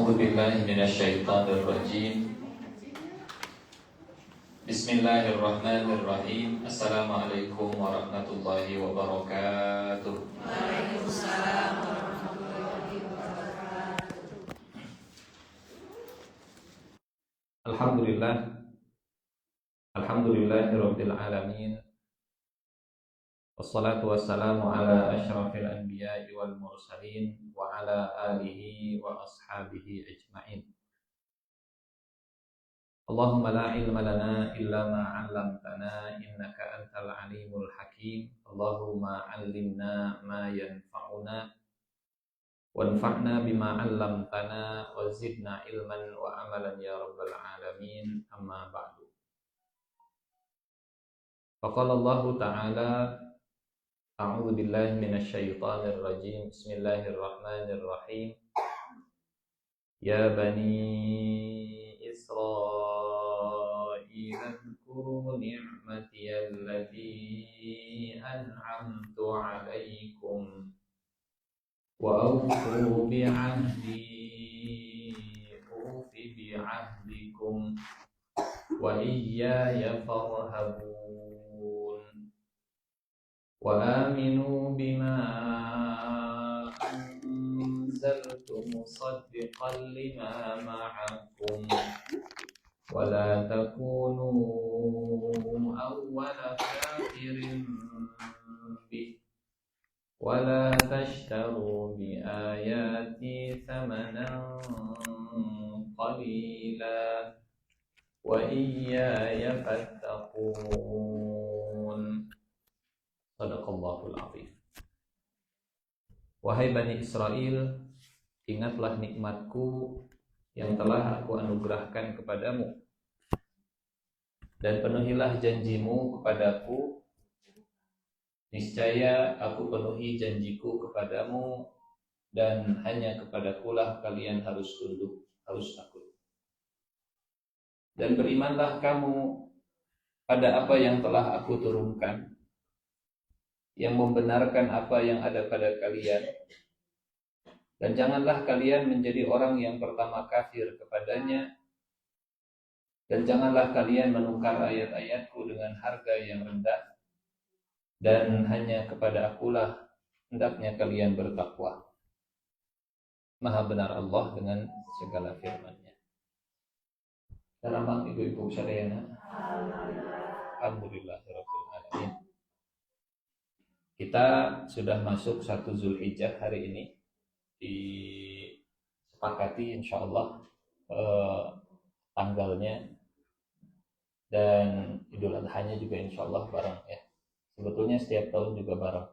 أعوذ بالله من الشيطان الرجيم. بسم الله الرحمن الرحيم. السلام عليكم ورحمة الله وبركاته. Waalaikumsalam warahmatullahi wabarakatuh. Alhamdulillahirabbil alamin. Wassalatu wassalamu ala asyrafil anbiya'i wal mursalin wa ala alihi wa ashabihi ajma'in. Allahumma la ilma lana illa ma 'allamtana innaka antal alimul hakim. Allahumma 'allimna ma yanfa'una wanfa'na bima 'allamtana wa zidna ilman wa amalan ya rabbal alamin. Amma ba'du. Faqala Allah ta'ala a'udzu billahi minasyaitonir rajim. Bismillahirrahmanirrahim. Ya bani Israil اذكروا نعمتي التي أنعمت عليكم وأوفوا بعهدي أوف بعهدكم وإياي فارهبون وآمنوا بما أنزلت مصدقا لما معكم ولا تكونوا أول كافر به ولا تشتروا بآياتي ثمنا قليلا وإياي فاتقون. Sadaqallahul azim. Wahai Bani Israel, ingatlah nikmatku yang telah aku anugerahkan kepadamu, dan penuhilah janjimu kepadaku. Niscaya aku penuhi janjiku kepadamu, dan hanya kepadakulah kalian harus tunduk, harus takut. Dan berimanlah kamu pada apa yang telah aku turunkan, yang membenarkan apa yang ada pada kalian. Dan janganlah kalian menjadi orang yang pertama kafir kepadanya, dan janganlah kalian menukar ayat-ayatku dengan harga yang rendah, dan hanya kepada akulah hendaknya kalian bertakwa. Maha benar Allah dengan segala firman-Nya. Salam ibu-ibu sekalian. Alhamdulillahirabbil alamin. Kita sudah masuk 1 Zulhijjah hari ini. Disepakati insyaallah tanggalnya, dan Idul Adha-nya juga insyaallah bareng ya. Sebetulnya setiap tahun juga bareng.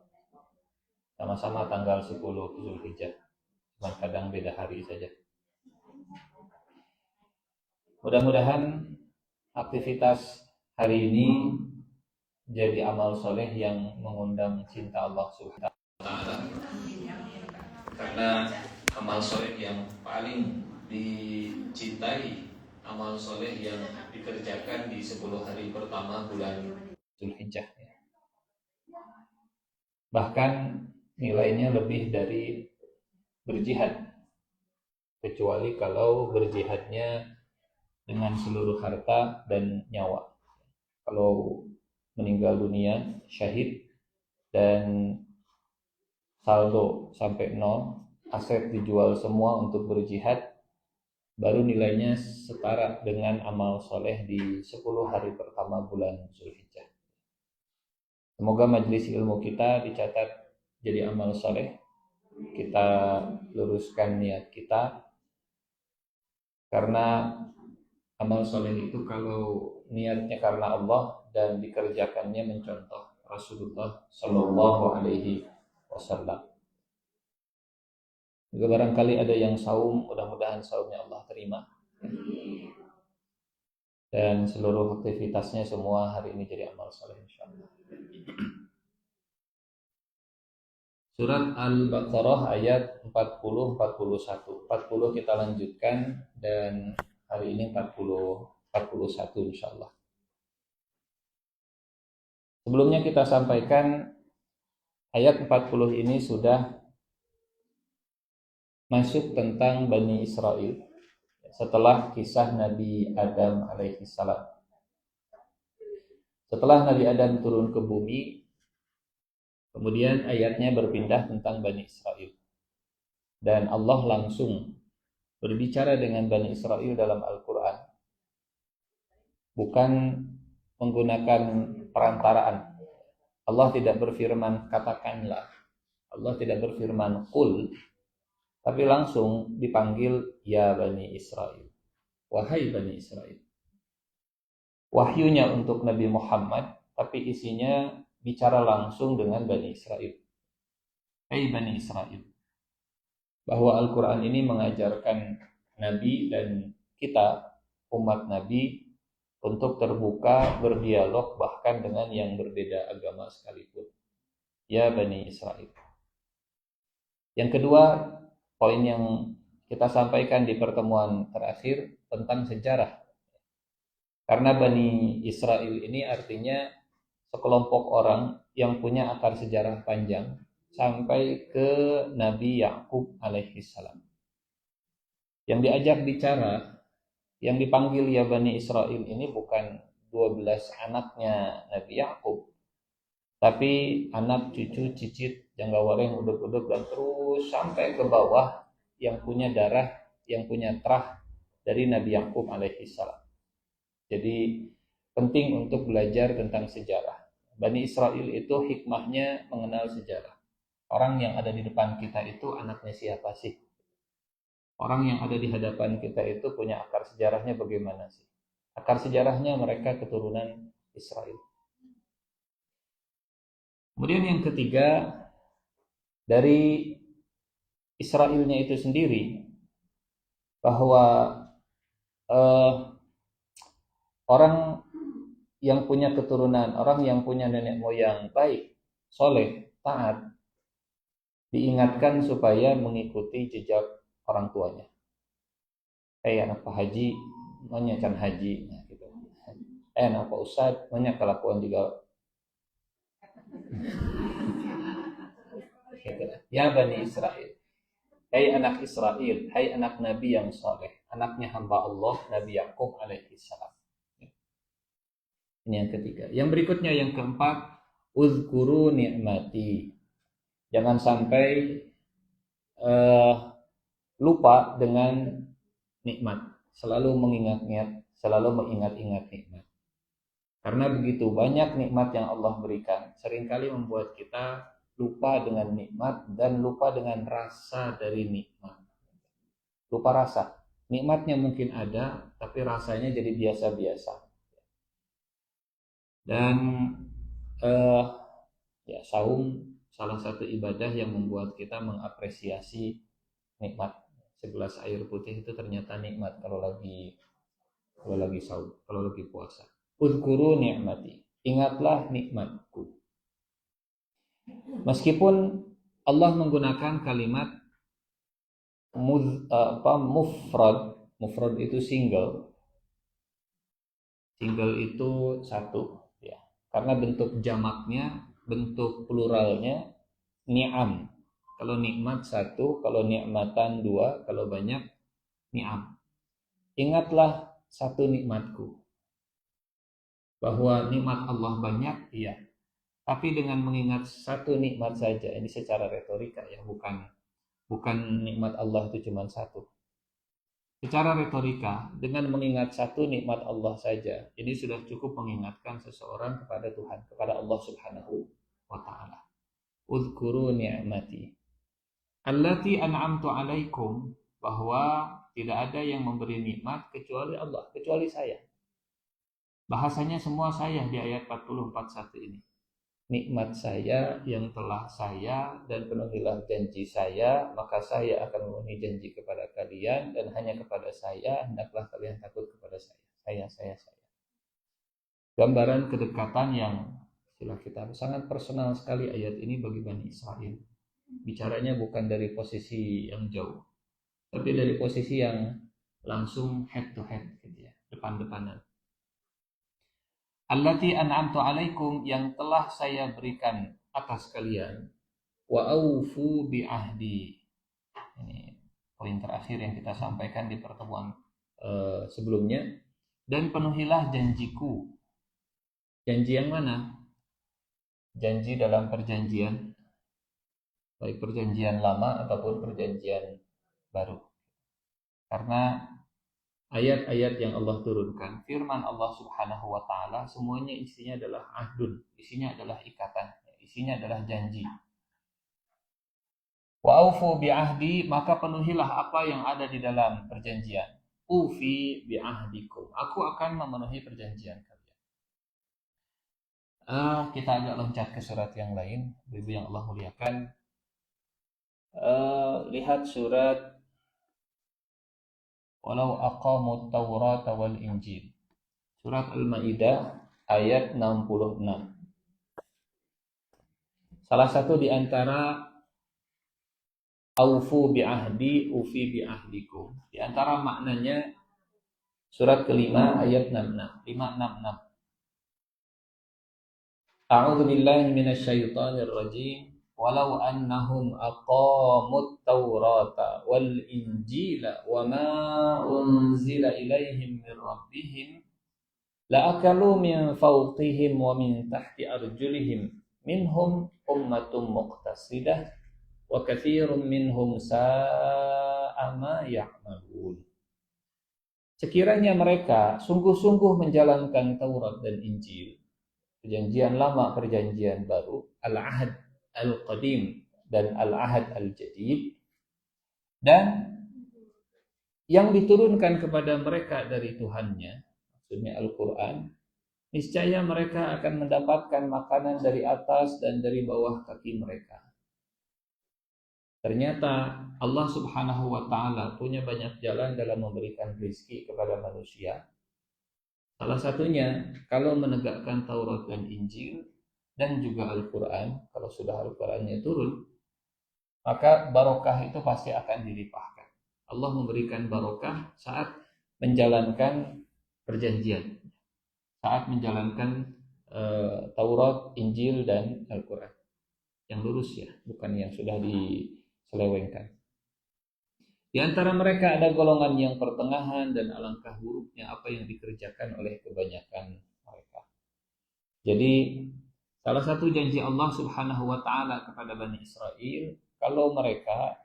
Sama-sama tanggal 10 Zulhijjah. Cuma kadang beda hari saja. Mudah-mudahan aktivitas hari ini jadi amal soleh yang mengundang cinta Allah Subhanahu wa ta'ala. Karena amal soleh yang paling dicintai, amal soleh yang dikerjakan di 10 hari pertama bulan Zulhijjah. Bahkan nilainya lebih dari berjihad, kecuali kalau berjihadnya dengan seluruh harta dan nyawa. Kalau meninggal dunia syahid dan saldo sampai 0, aset dijual semua untuk berjihad, baru nilainya setara dengan amal soleh di 10 hari pertama bulan Zulhijjah. Semoga majelis ilmu kita dicatat jadi amal soleh. Kita luruskan niat kita, karena amal soleh itu kalau niatnya karena Allah dan dikerjakannya mencontoh Rasulullah Shallallahu Alaihi Wasallam. Juga barangkali ada yang saum, mudah-mudahan saumnya Allah terima. Dan seluruh aktivitasnya semua hari ini jadi amal soleh insyaallah. Surat Al-Baqarah ayat 40-41. 40 kita lanjutkan, dan hari ini 41 insyaallah. Sebelumnya kita sampaikan ayat 40 ini sudah masuk tentang Bani Israel setelah kisah Nabi Adam alaihi salam. Setelah Nabi Adam turun ke bumi, kemudian ayatnya berpindah tentang Bani Israel. Dan Allah langsung berbicara dengan Bani Israel dalam Al-Quran, bukan menggunakan perantaraan. Allah tidak berfirman katakanlah, Allah tidak berfirman qul, tapi langsung dipanggil ya Bani Israel, wahai Bani Israel. Wahyunya untuk Nabi Muhammad, tapi isinya bicara langsung dengan Bani Israel. Hai Bani Israel, bahwa Al-Quran ini mengajarkan Nabi dan kita, umat Nabi, untuk terbuka, berdialog, bahkan dengan yang berbeda agama sekalipun. Ya Bani Israel. Yang kedua, poin yang kita sampaikan di pertemuan terakhir tentang sejarah. Karena Bani Israel ini artinya sekelompok orang yang punya akar sejarah panjang sampai ke Nabi Yakub alaihi salam. Yang diajak bicara, yang dipanggil ya Bani Israel ini bukan 12 anaknya Nabi Yakub, tapi anak, cucu, cicit, janggawareng, uduk-uduk, dan terus sampai ke bawah yang punya darah, yang punya terah dari Nabi Yakub alaihi salam. Jadi penting untuk belajar tentang sejarah. Bani Israel itu hikmahnya mengenal sejarah. Orang yang ada di depan kita itu anaknya siapa sih? Orang yang ada di hadapan kita itu punya akar sejarahnya bagaimana sih? Akar sejarahnya mereka keturunan Israel. Kemudian yang ketiga, dari Israelnya itu sendiri, bahwa orang yang punya keturunan, orang yang punya nenek moyang baik, soleh, taat, diingatkan supaya mengikuti jejak orang tuanya. Anak Pak Haji, nanya can haji, nah, gitu. Anak Pak Ustadz, nanya kelakuan juga. Ya Bani Israel, hai anak Israel, hai anak Nabi yang soleh, anaknya hamba Allah Nabi Yakub alaihi salam. Ini yang ketiga. Yang berikutnya yang keempat, uzkuru ni'mati. Jangan sampai lupa dengan nikmat. Selalu mengingat-ingat nikmat. Karena begitu banyak nikmat yang Allah berikan, seringkali membuat kita lupa dengan nikmat dan lupa dengan rasa dari nikmat. Lupa rasa. Nikmatnya mungkin ada, tapi rasanya jadi biasa-biasa. Dan saum salah satu ibadah yang membuat kita mengapresiasi nikmat. Segelas air putih itu ternyata nikmat kalau lagi saum, kalau lagi puasa. Uzkuru ni'mati, ingatlah nikmatku. Meskipun Allah menggunakan kalimat mufrad itu single itu satu, ya. Karena bentuk jamaknya, bentuk pluralnya ni'am. Kalau nikmat satu, kalau nikmatan dua, kalau banyak ni'am. Ingatlah satu nikmatku. Bahwa nikmat Allah banyak, iya. Tapi dengan mengingat satu nikmat saja, ini secara retorika ya, bukan nikmat Allah itu cuma satu. Secara retorika, dengan mengingat satu nikmat Allah saja, ini sudah cukup mengingatkan seseorang kepada Tuhan, kepada Allah Subhanahu wa ta'ala. Uzkuru ni'mati allati an'amtu alaikum, bahwa tidak ada yang memberi nikmat kecuali Allah, kecuali saya. Bahasanya semua saya di ayat 40-41 ini. Nikmat saya yang telah saya, dan penuhilah janji saya, maka saya akan memenuhi janji kepada kalian, dan hanya kepada saya hendaklah kalian takut kepada saya. Saya. Gambaran kedekatan yang istilah kita sangat personal sekali ayat ini bagi Bani Israel. Bicaranya bukan dari posisi yang jauh, tapi dari posisi yang langsung head to head gitu ya, depan-depanan. Allati an'amtu alaikum, yang telah saya berikan atas kalian. Wa aufu bi ahdi. Ini poin terakhir yang kita sampaikan di pertemuan sebelumnya. Dan penuhilah janjiku. Janji yang mana? Janji dalam perjanjian, baik perjanjian lama ataupun perjanjian baru. Karena ayat-ayat yang Allah turunkan, firman Allah Subhanahu wa taala, semuanya isinya adalah ahdun, isinya adalah ikatan, isinya adalah janji. Wa aufu bi ahdi, maka penuhilah apa yang ada di dalam perjanjian. Ufi bi ahdikum, aku akan memenuhi perjanjian kalian. Kita agak loncat ke surat yang lain, Ibu yang Allah muliakan. Lihat surat walau aqamut Taurata wal Injil. Surat Al-Maidah ayat 66. Salah satu di antara aufu bi ahdi, ufi bi ahdikum. Di antara maknanya surat kelima ayat 66. 566. A'udzu billahi minasyaitonir rajim. Walau annahum aqamut Taurata wal Injila wa ma unzila ilaihim min rabbihim la'akalu min fawqihim wa min tahti arjulihim minhum ummatun muqtasidah wa katsirun minhum sa'a ma ya'malun. Sekiranya mereka sungguh-sungguh menjalankan Taurat dan Injil, perjanjian lama, perjanjian baru, al-ahad al-qadim dan al-ahad al-jadid, dan yang diturunkan kepada mereka dari Tuhannya, maksudnya Al-Quran, niscaya mereka akan mendapatkan makanan dari atas dan dari bawah kaki mereka. Ternyata Allah Subhanahu wa taala punya banyak jalan dalam memberikan rezeki kepada manusia. Salah satunya kalau menegakkan Taurat dan Injil dan juga Al-Quran. Kalau sudah Al-Qurannya turun, maka barokah itu pasti akan dilimpahkan. Allah memberikan barokah saat menjalankan perjanjian, saat menjalankan Taurat, Injil, dan Al-Quran yang lurus ya, bukan yang sudah diselewengkan. Di antara mereka ada golongan yang pertengahan dan alangkah buruknya apa yang dikerjakan oleh kebanyakan mereka. Jadi salah satu janji Allah Subhanahu wa taala kepada Bani Israel, kalau mereka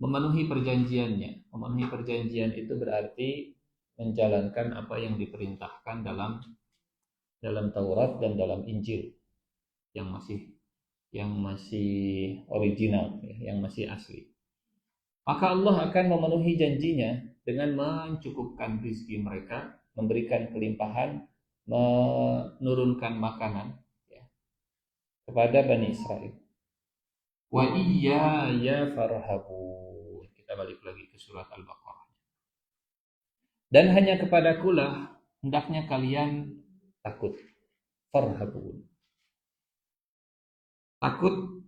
memenuhi perjanjiannya. Memenuhi perjanjian itu berarti menjalankan apa yang diperintahkan dalam Taurat dan dalam Injil yang masih original, yang masih asli. Maka Allah akan memenuhi janjinya dengan mencukupkan rezeki mereka, memberikan kelimpahan, menurunkan makanan ya, kepada Bani Israel. Wa iyaya farhabun. Kita balik lagi ke surat Al-Baqarah. Dan hanya kepadakulah hendaknya kalian takut. Farhabun. Takut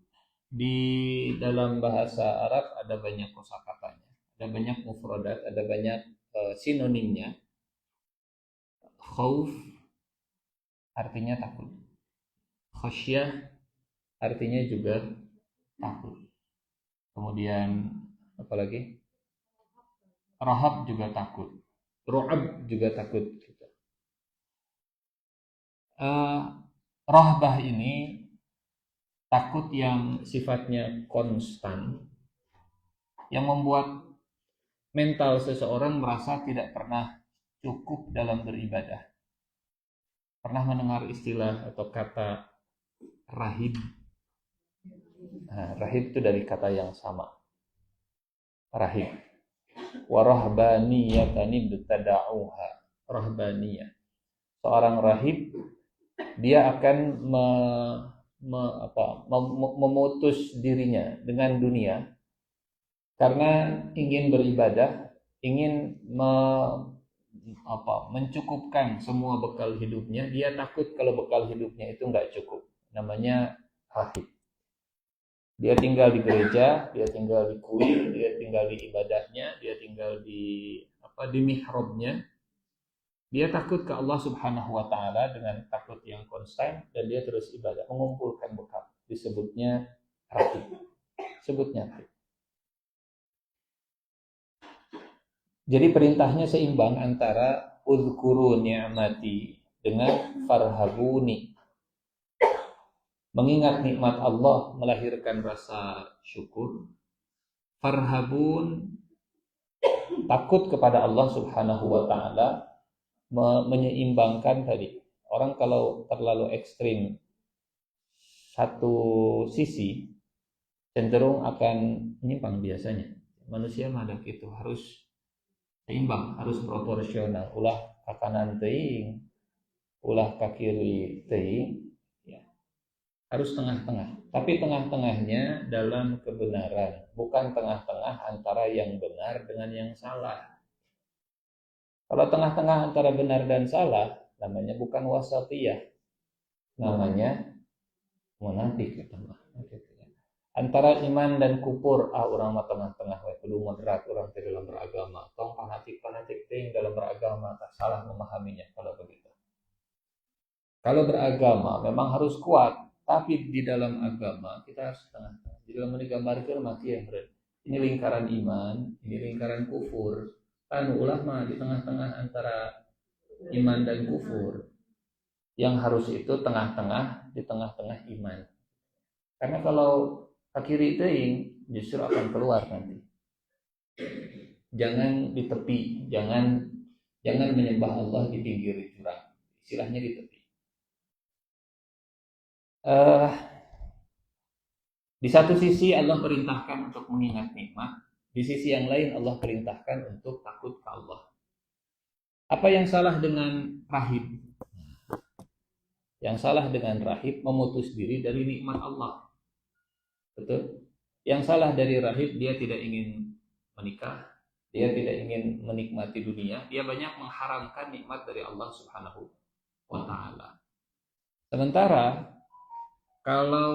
di dalam bahasa Arab ada banyak kosakatanya, ada banyak mufradat, ada banyak sinonimnya. Khauf artinya takut. Khasyah artinya juga takut. Kemudian apa lagi? Rahab juga takut. Ru'ab juga takut. Rahbah ini takut yang sifatnya konstan, yang membuat mental seseorang merasa tidak pernah cukup dalam beribadah. Pernah mendengar istilah atau kata rahib? Nah, rahib itu dari kata yang sama. Rahib. Warahbaniyatan ibtada'uha. Rahbaniyah. Seorang rahib, dia akan memutus dirinya dengan dunia karena ingin beribadah, ingin mencukupkan semua bekal hidupnya. Dia takut kalau bekal hidupnya itu nggak cukup. Namanya rahib. Dia tinggal di gereja, dia tinggal di kuil, dia tinggal di ibadahnya, dia tinggal di mihrabnya. Dia takut ke Allah Subhanahu wa taala dengan takut yang konstan dan dia terus ibadah, mengumpulkan bekal. Disebutnya rahib. Sebutnya rahib. Jadi perintahnya seimbang antara uzkuru ni'mati dengan farhabuni. Mengingat nikmat Allah melahirkan rasa syukur. Farhabun, takut kepada Allah Subhanahu wa taala, menyeimbangkan tadi. Orang kalau terlalu ekstrim satu sisi cenderung akan menyimpang biasanya. Manusia mah ada gitu, harus seimbang, harus proporsional. Ulah ke kanan teuing, ulah ke kiri teuing, ya. Harus tengah-tengah. Tapi tengah-tengahnya dalam kebenaran, bukan tengah-tengah antara yang benar dengan yang salah. Kalau tengah-tengah antara benar dan salah, namanya bukan wasatiyah, namanya munafik gitu. Antara iman dan kufur, orang mah tengah-tengah, kudu moderat orang di dalam beragama. Tong fanatik ting dalam beragama, tak salah memahaminya kalau begitu. Kalau beragama memang harus kuat, tapi di dalam agama kita harus tengah-tengah. Di dalam menggambarkan mati yang ini lingkaran iman, ini lingkaran kufur. Kan ulama di tengah-tengah antara iman dan kufur. Yang harus itu tengah-tengah, di tengah-tengah iman. Karena kalau ke kiri teuing justru akan keluar nanti. Jangan di tepi, jangan menyembah Allah di pinggir jurang. Istilahnya di tepi. Di satu sisi Allah perintahkan untuk mengingat nikmat, di sisi yang lain Allah perintahkan untuk takut ke Allah. Apa yang salah dengan rahib? Yang salah dengan rahib memutus diri dari nikmat Allah. Betul? Yang salah dari rahib, dia tidak ingin menikah, dia tidak ingin menikmati dunia, dia banyak mengharamkan nikmat dari Allah Subhanahu wa taala. Sementara kalau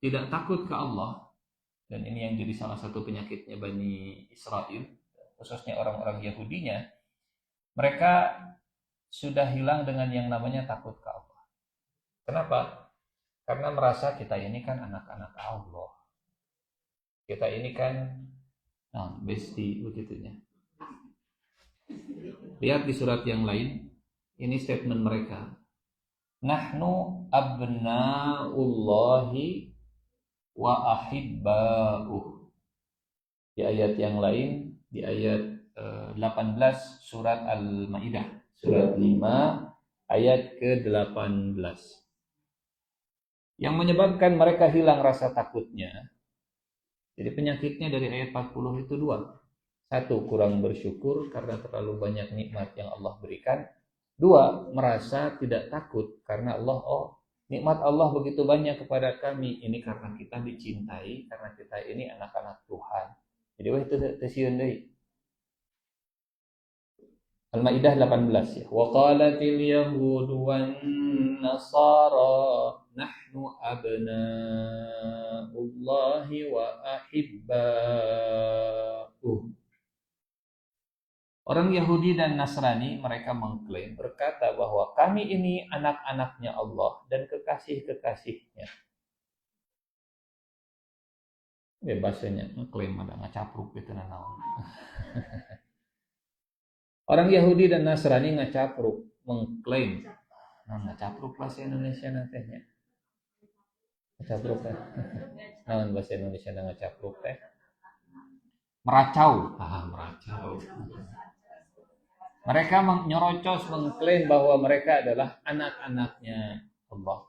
tidak takut ke Allah, dan ini yang jadi salah satu penyakitnya Bani Israel, khususnya orang-orang Yahudinya, mereka sudah hilang dengan yang namanya takut ke Allah. Kenapa? Karena merasa kita ini kan anak-anak Allah. Kita ini kan besti begitunya. Lihat di surat yang lain, ini statement mereka. Nahnu abna'ullahi wa ahibba'uh. Di ayat yang lain, di ayat 18 surat Al-Maidah, surat 5 ayat ke-18. Yang menyebabkan mereka hilang rasa takutnya. Jadi penyakitnya dari ayat 40 itu dua. Satu, kurang bersyukur karena terlalu banyak nikmat yang Allah berikan. Dua, merasa tidak takut karena Allah, nikmat Allah begitu banyak kepada kami. Ini karena kita dicintai, karena kita ini anak-anak Tuhan. Jadi itu tesieun deui. Al-Maidah 18 ya. Wa qalatil yahudu wan nasara nahnu abna'ullahi wa ahibba'uh. Orang Yahudi dan Nasrani mereka mengklaim, berkata bahwa kami ini anak-anaknya Allah dan kekasih-kekasihnya. Bahasanya mengklaim ada ngacapruk gitu naon. Orang Yahudi dan Nasrani ngacapruk, mengklaim. Ngacapruk bahasa Indonesia nantinya. Ngacapruk teh. Naon bahasa Indonesia ngacapruk teh? Meracau. Meracau. Mereka nyorocos mengklaim bahwa mereka adalah anak-anaknya Allah.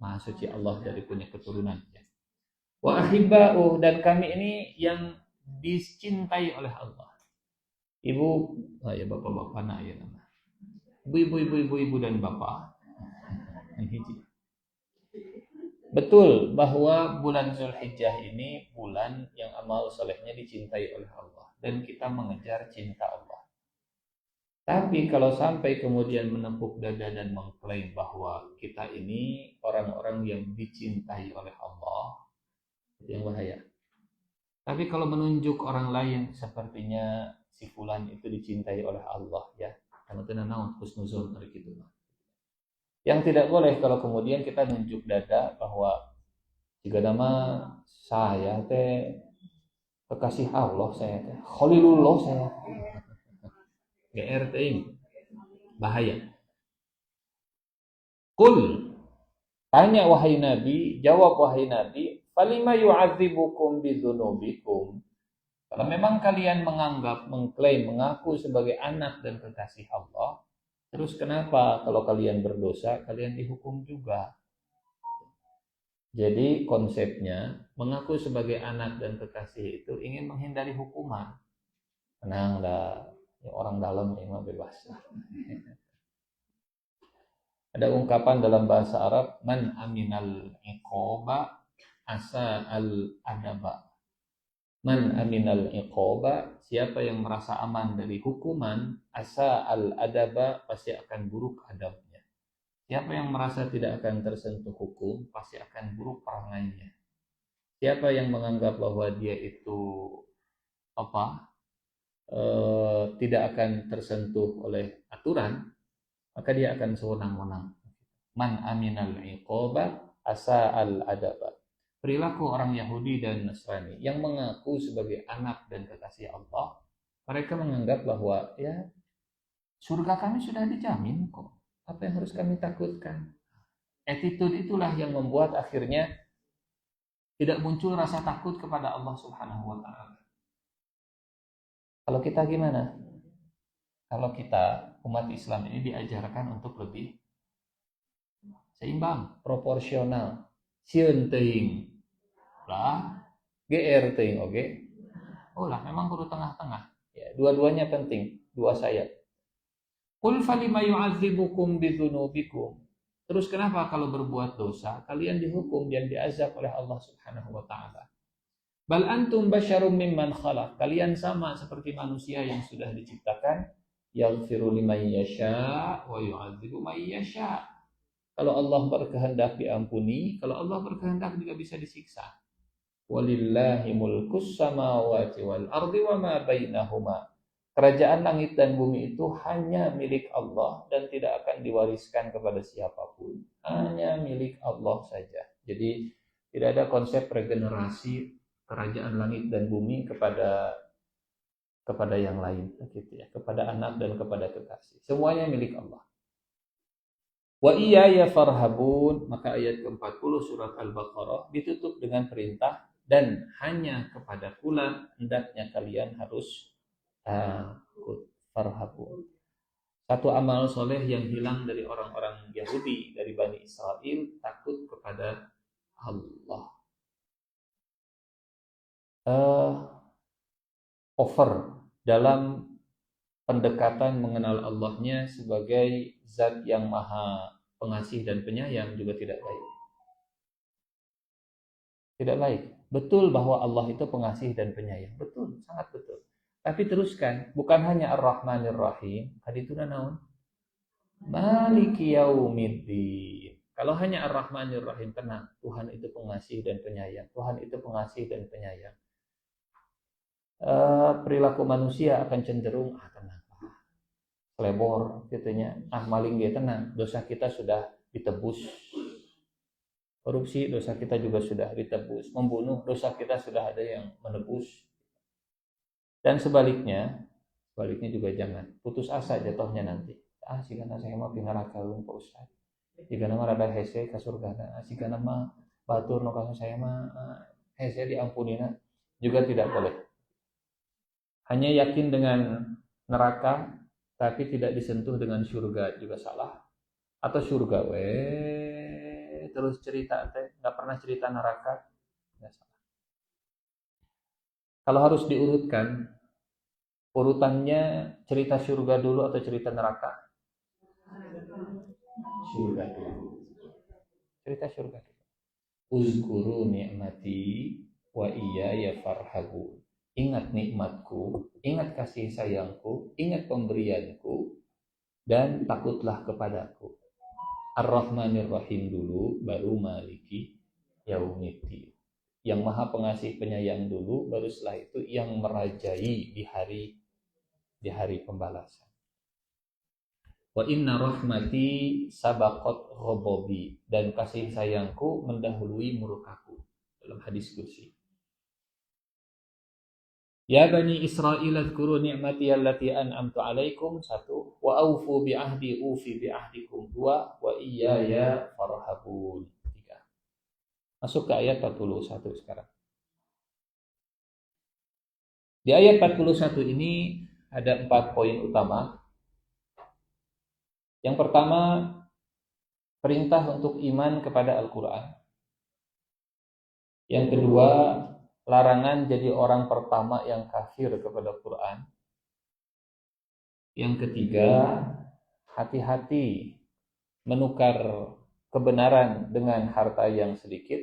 Maha suci Allah dari punya keturunan. Wa ahibba'u, dan kami ini yang dicintai oleh Allah. Ibu, ya bapak-bapak nak ya nama. Ibu dan bapak. Betul bahwa bulan Zulhijjah ini bulan yang amal solehnya dicintai oleh Allah dan kita mengejar cinta Allah. Tapi kalau sampai kemudian menepuk dada dan mengklaim bahwa kita ini orang-orang yang dicintai oleh Allah, itu yang bahaya. Tapi kalau menunjuk orang lain sepertinya si fulan itu dicintai oleh Allah, ya, karena itu naon husnuzon dari gitu. Yang tidak boleh kalau kemudian kita nunjuk dada bahwa jika nama saya teh Kekasih Allah saya, Khalilullah saya. GR ini bahaya. Qul, tanya wahai Nabi, jawab wahai Nabi, falima yu'adzibukum bidzunubikum. Kalau memang kalian menganggap, mengklaim, mengaku sebagai anak dan kekasih Allah, terus kenapa kalau kalian berdosa, kalian dihukum juga? Jadi konsepnya, mengaku sebagai anak dan kekasih itu ingin menghindari hukuman. Tenanglah, ya orang dalam ini mah bebas. Ada ungkapan dalam bahasa Arab, man aminal iqoba asa al adaba. Man aminal iqoba, siapa yang merasa aman dari hukuman, asa al adaba, pasti akan buruk adabnya. Siapa yang merasa tidak akan tersentuh hukum, pasti akan buruk perangainya. Siapa yang menganggap bahwa dia itu tidak akan tersentuh oleh aturan, maka dia akan sewenang-wenang. Man aminal iqoba asa al adaba. Perilaku orang Yahudi dan Nasrani yang mengaku sebagai anak dan kekasih Allah, mereka menganggap bahwa ya surga kami sudah dijamin kok. Apa yang harus kami takutkan? Attitude itulah yang membuat akhirnya tidak muncul rasa takut kepada Allah Subhanahu wa taala. Kalau kita gimana? Kalau kita umat Islam ini diajarkan untuk lebih seimbang, proporsional, sieun teuing lah, GR teuing oke. Oh lah, memang kudu tengah-tengah. Ya, dua-duanya penting, dua sayap. Qul falima yu'adzibukum bidzunubikum. Terus kenapa kalau berbuat dosa kalian dihukum dan diazab oleh Allah Subhanahu wa taala? Bal antum basyarum mimman khalaq. Kalian sama seperti manusia yang sudah diciptakan, yaghfiru liman yasha wa yu'adzibu man yasha. Kalau Allah berkehendak diampuni, kalau Allah berkehendak juga bisa disiksa. Walillahi mulkus samawati wal ardi wa ma bainahuma. Kerajaan langit dan bumi itu hanya milik Allah dan tidak akan diwariskan kepada siapapun. Hanya milik Allah saja. Jadi tidak ada konsep regenerasi kerajaan langit dan bumi kepada yang lain, gitu ya, kepada anak dan kepada kekasih. Semuanya milik Allah. Wa iyaya farhabun, maka ayat ke-40 surat Al-Baqarah ditutup dengan perintah, dan hanya kepada pula hendaknya kalian harus takut, farhabun. Satu amal soleh yang hilang dari orang-orang Yahudi, dari Bani Israel, takut kepada Allah. Over dalam pendekatan mengenal Allahnya sebagai zat yang maha pengasih dan penyayang juga tidak baik. Tidak baik. Betul bahwa Allah itu pengasih dan penyayang. Betul, sangat betul. Tapi teruskan, bukan hanya Ar-Rahmanir Rahim, haditsuna naon? Maliki yaumiddin. Kalau hanya Ar-Rahmanir Rahim, tenang, Tuhan itu pengasih dan penyayang. Tuhan itu pengasih dan penyayang. Perilaku manusia akan cenderung tenang, selebor gitunya, maling dia tenang, dosa kita sudah ditebus. Korupsi dosa kita juga sudah ditebus, membunuh dosa kita sudah ada yang menebus. Dan sebaliknya juga jangan putus asa jatuhnya nanti. Sigana saya mah pingarakaeun Pak Ustaz. Sigana mah rada hese ka surgana, sigana mah batur nu ka saya mah hese diampunina, juga tidak boleh. Hanya yakin dengan neraka tapi tidak disentuh dengan surga juga salah. Atau surga terus cerita nggak pernah cerita neraka, nggak salah. Kalau harus diurutkan, urutannya cerita surga dulu atau cerita neraka? Surga dulu. Cerita surga dulu. Uzkuru ni'mati wa iyaya farhabun. Ingat nikmatku, ingat kasih sayangku, ingat pemberianku, dan takutlah kepadaku. Ar-Rahmanir Rahim dulu, baru Maliki Yaumiddin. Yang maha pengasih penyayang dulu, baru setelah itu yang merajai di hari pembalasan. Wa inna rahmati sabaqat ghadabi, dan kasih sayangku mendahului murkaku, dalam hadis qudsi. Ya Bani Israil adhkuru ni'mati allati an'amtu alaikum, satu. Wa aufu bi'ahdi ufi bi'ahdikum, dua. Wa iyaya farhabun, tiga. Masuk ke ayat 41 sekarang. Di ayat 41 ini ada 4 poin utama. Yang pertama, perintah untuk iman kepada Al-Quran. Yang kedua, larangan jadi orang pertama yang kafir kepada Quran. Yang ketiga, hati-hati menukar kebenaran dengan harta yang sedikit.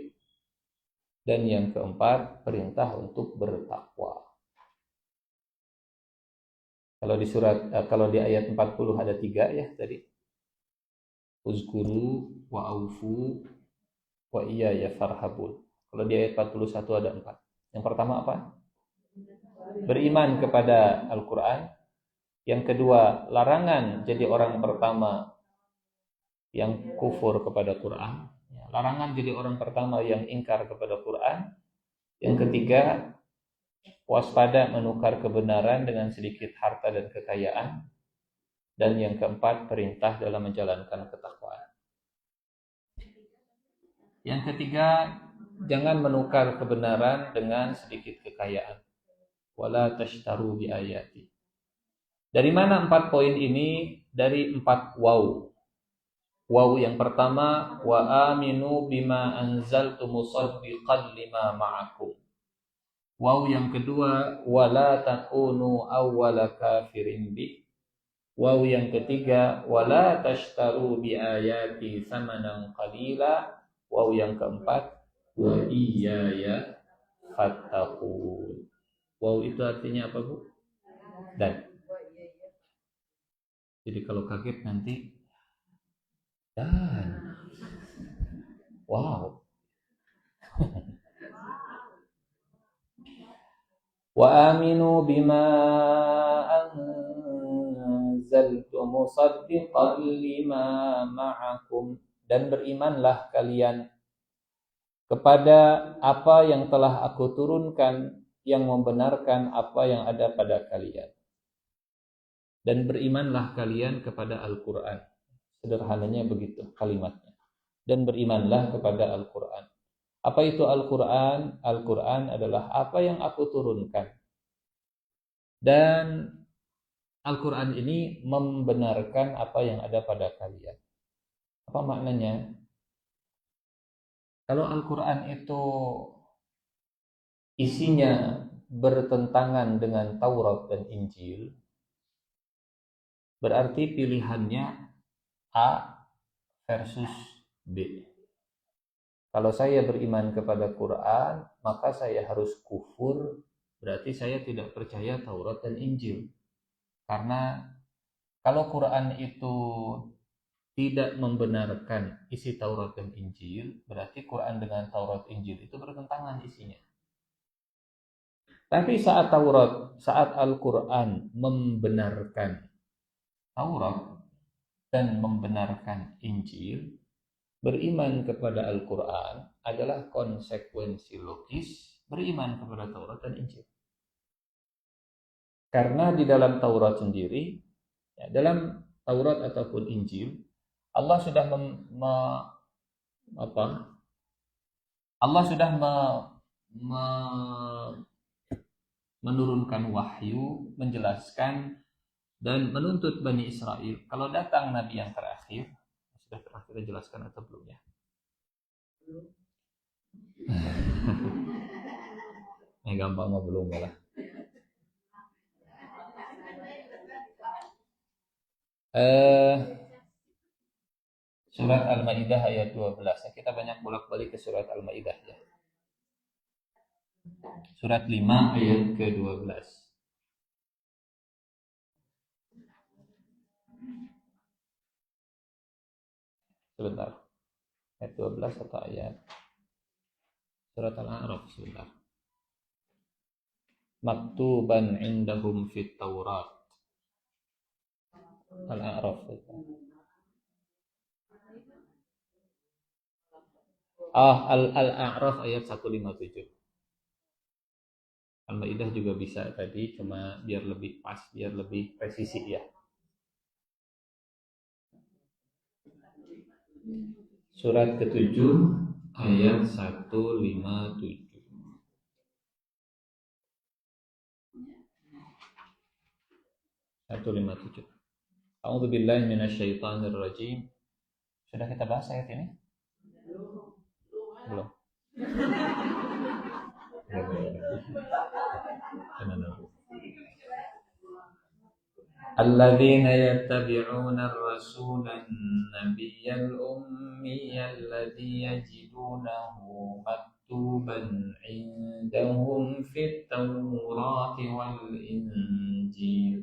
Dan yang keempat, perintah untuk bertakwa. Kalau di ayat 40 ada 3 ya tadi. Uzkuru wa aufu wa iyaya farhabun. Kalau di ayat 41 ada 4. Yang pertama apa? Beriman kepada Al-Quran. Yang kedua, larangan jadi orang pertama yang kufur kepada Quran. Larangan jadi orang pertama yang ingkar kepada Quran. Yang ketiga, waspada menukar kebenaran dengan sedikit harta dan kekayaan. Dan yang keempat, perintah dalam menjalankan ketakwaan. Yang ketiga, jangan menukar kebenaran dengan sedikit kekayaan. Wala tashtaru bi ayati. Dari mana 4 poin ini? Dari 4 waw. Waw yang pertama, wa aminu bima anzaltu musaddiqan lima ma'akum. Waw yang kedua, wala takunu awwala kafirin bi. Waw yang ketiga, wala tashtaru bi ayati thamanan qalila. Waw yang keempat, wa iyaya fattaqun. Waw itu artinya apa, Bu? Dan. Jadi kalau kaget nanti dan. Wow. Wa aminu bima anzaltu musaddiqan lima ma'akum. Dan berimanlah kalian kepada apa yang telah aku turunkan yang membenarkan apa yang ada pada kalian. Dan berimanlah kalian kepada Al-Quran. Sederhananya begitu kalimatnya. Dan berimanlah kepada Al-Quran. Apa itu Al-Quran? Al-Quran adalah apa yang aku turunkan. Dan Al-Quran ini membenarkan apa yang ada pada kalian. Apa maknanya? Kalau Al-Quran itu isinya bertentangan dengan Taurat dan Injil, berarti pilihannya A versus B. Kalau saya beriman kepada Quran, maka saya harus kufur, berarti saya tidak percaya Taurat dan Injil. Karena kalau Quran itu tidak membenarkan isi Taurat dan Injil, berarti Quran dengan Taurat Injil itu bertentangan isinya. Tapi saat Al-Quran membenarkan Taurat dan membenarkan Injil, beriman kepada Al-Quran adalah konsekuensi logis beriman kepada Taurat dan Injil. Karena di dalam Taurat sendiri, dalam Taurat ataupun Injil, Allah sudah menurunkan wahyu, menjelaskan dan menuntut Bani Israel. Kalau datang Nabi yang terakhir, sudah pernah kita jelaskan atau belum ya? Gampang mah belum lah. Surat Al-Maidah ayat 12. Kita banyak bolak-balik ke surat Al-Maidah ya. Surat 5 ayat ke-12. Sebentar. Ayat 12 atau ayat surat Al-A'raf sebentar. Maktuban indahum fit Taurat. Al-A'raf. Al-A'raf ayat 157. Al-Maidah juga bisa tadi, cuma biar lebih pas, biar lebih presisi ya. Surat ke-7 ayat 157. 157. A'udzubillahi minasyaitonirrajim. Sudah kita bahas ayat ini? Belum. الذين يتبعون الرسول النبي الأمي الذي يجدونه مكتوبا عندهم في التوراة والإنجيل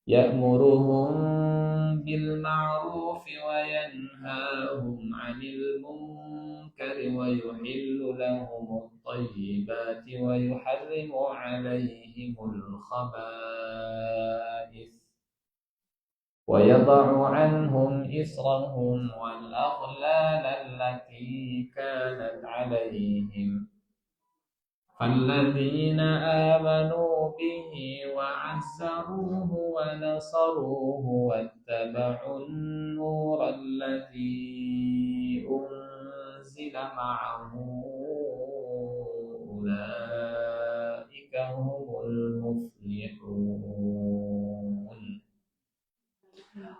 يأمرهم بالمعروف وينهاهم عن المنكر ويحل لهم الطيبات ويحرم عليهم الخبائث ويضع عنهم إصرهم والأغلال التي كانت عليهم فالذين آمنوا به وعزروه ونصروه واتبعوا النور الذي أنزل معه أولئك هم المفلحون.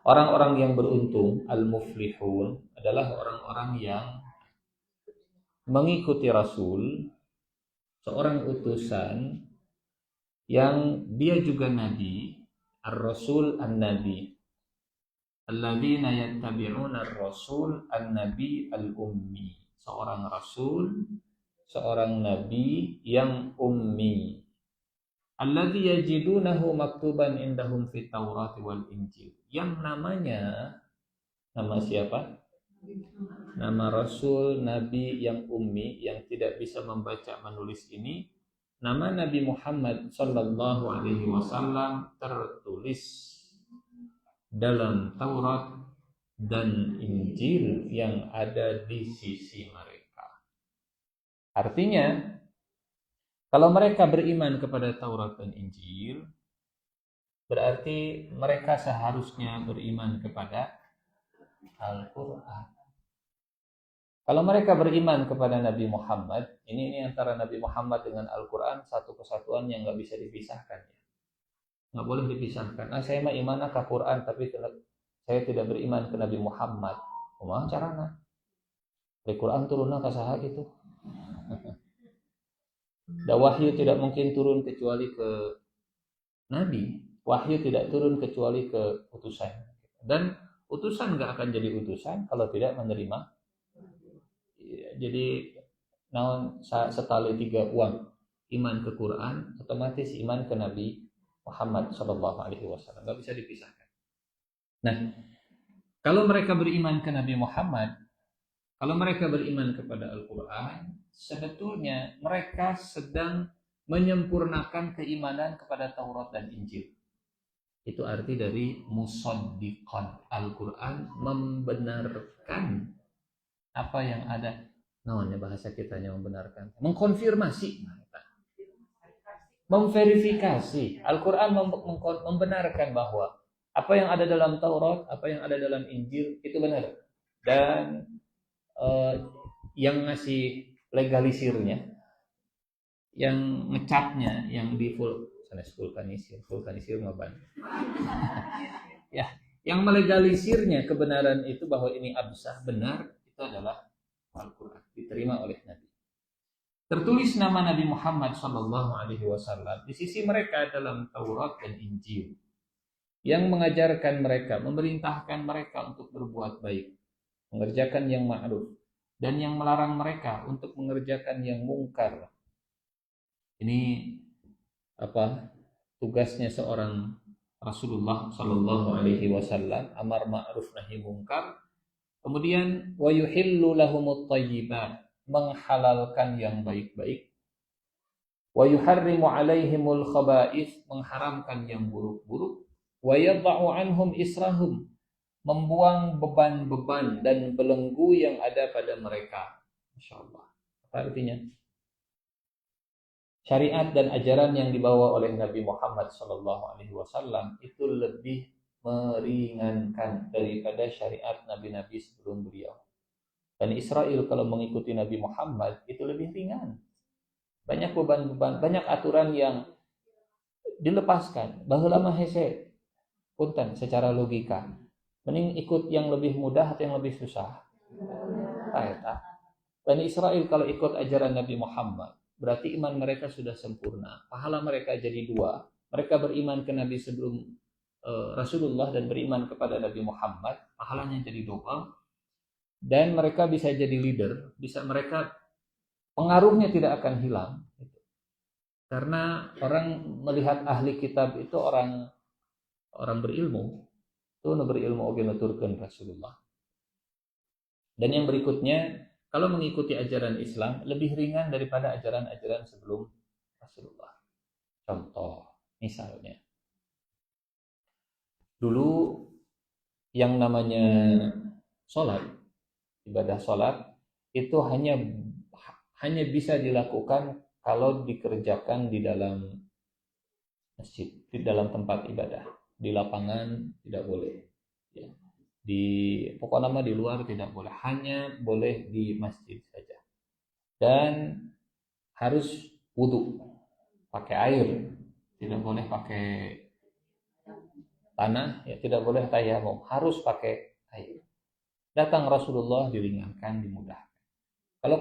Orang-orang yang beruntung, al-muflihun, adalah orang-orang yang mengikuti Rasul, seorang utusan yang dia juga nabi, ar-rasul an-nabi. Alladzina yattabi'una ar-rasul an-nabi al-ummi. Seorang rasul, seorang nabi yang ummi. Alladzi yajidunahu maktuban indahum fit Taurat wal Injil. Yang namanya, nama siapa? Nama Rasul, Nabi yang ummi, yang tidak bisa membaca menulis ini, nama Nabi Muhammad Sallallahu Alaihi Wasallam tertulis dalam Taurat dan Injil yang ada di sisi mereka. Artinya, kalau mereka beriman kepada Taurat dan Injil, berarti mereka seharusnya beriman kepada Al-Quran. Kalau mereka beriman kepada Nabi Muhammad, ini antara Nabi Muhammad dengan Al-Quran satu kesatuan yang nggak bisa dipisahkan. Nggak boleh dipisahkan. Saya mah iman ke Quran, tapi saya tidak beriman ke Nabi Muhammad. Kumaha carana? Al-Quran turunna ka saha gitu. Da wahyu tidak mungkin turun kecuali ke Nabi. Wahyu tidak turun kecuali ke utusan. Dan utusan nggak akan jadi utusan kalau tidak menerima. Jadi naon setali tiga uang, iman ke Quran otomatis iman ke Nabi Muhammad Shallallahu Alaihi Wasallam, nggak bisa dipisahkan. Nah, kalau mereka beriman ke Nabi Muhammad, kalau mereka beriman kepada Al-Quran, sebetulnya mereka sedang menyempurnakan keimanan kepada Taurat dan Injil. Itu arti dari musaddiqan. Al-Quran membenarkan apa yang ada. Namanya bahasa kitanya membenarkan. Mengkonfirmasi. Memverifikasi. Al-Quran membenarkan bahwa apa yang ada dalam Taurat, apa yang ada dalam Injil, itu benar. Dan yang ngasih legalisirnya, yang ngecapnya, yang di vulkanisir ngaban. Ya, yang melegalisirnya kebenaran itu bahwa ini absah benar, itu adalah Al-Quran, diterima oleh Nabi. Tertulis nama Nabi Muhammad Sallallahu Alaihi Wasallam di sisi mereka dalam Taurat dan Injil, yang mengajarkan mereka, memerintahkan mereka untuk berbuat baik, mengerjakan yang ma'ruf, dan yang melarang mereka untuk mengerjakan yang mungkar. Ini tugasnya seorang Rasulullah Sallallahu Alaihi Wasallam, amar ma'ruf nahi mungkar. Kemudian wa yuhillu lahumut thayyibat, menghalalkan yang baik-baik. Wa yuharrimu alaihimul khaba'ith, mengharamkan yang buruk-buruk. Wa yadha'u anhum israhum, membuang beban-beban dan belenggu yang ada pada mereka. Insyaallah. Apa artinya? syariat dan ajaran yang dibawa oleh Nabi Muhammad SAW itu lebih meringankan daripada syariat nabi-nabi sebelum beliau. Bani Israel kalau mengikuti Nabi Muhammad itu lebih ringan. Banyak beban-beban, banyak aturan yang dilepaskan. Baheula mah hese punten secara logika. Mending ikut yang lebih mudah atau yang lebih susah? Eta. Bani Israel kalau ikut ajaran Nabi Muhammad, berarti iman mereka sudah sempurna. Pahala mereka jadi dua. Mereka beriman ke Nabi sebelum Rasulullah dan beriman kepada Nabi Muhammad, pahalanya jadi double. Dan mereka bisa jadi leader, mereka pengaruhnya tidak akan hilang. Karena orang melihat ahli kitab itu orang berilmu, itu berilmu oge nuturkeun Rasulullah. Dan yang berikutnya, kalau mengikuti ajaran Islam lebih ringan daripada ajaran-ajaran sebelum Rasulullah. Contoh, misalnya, dulu yang namanya sholat, ibadah sholat itu hanya bisa dilakukan kalau dikerjakan di dalam masjid, di dalam tempat ibadah. Di lapangan tidak boleh, ya. Pokoknya di luar tidak boleh, hanya boleh di masjid saja. Dan harus wudhu pakai air, tidak boleh pakai tanah, ya, tidak boleh tayamum, harus pakai air. Datang Rasulullah, diringankan, dimudahkan. Kalau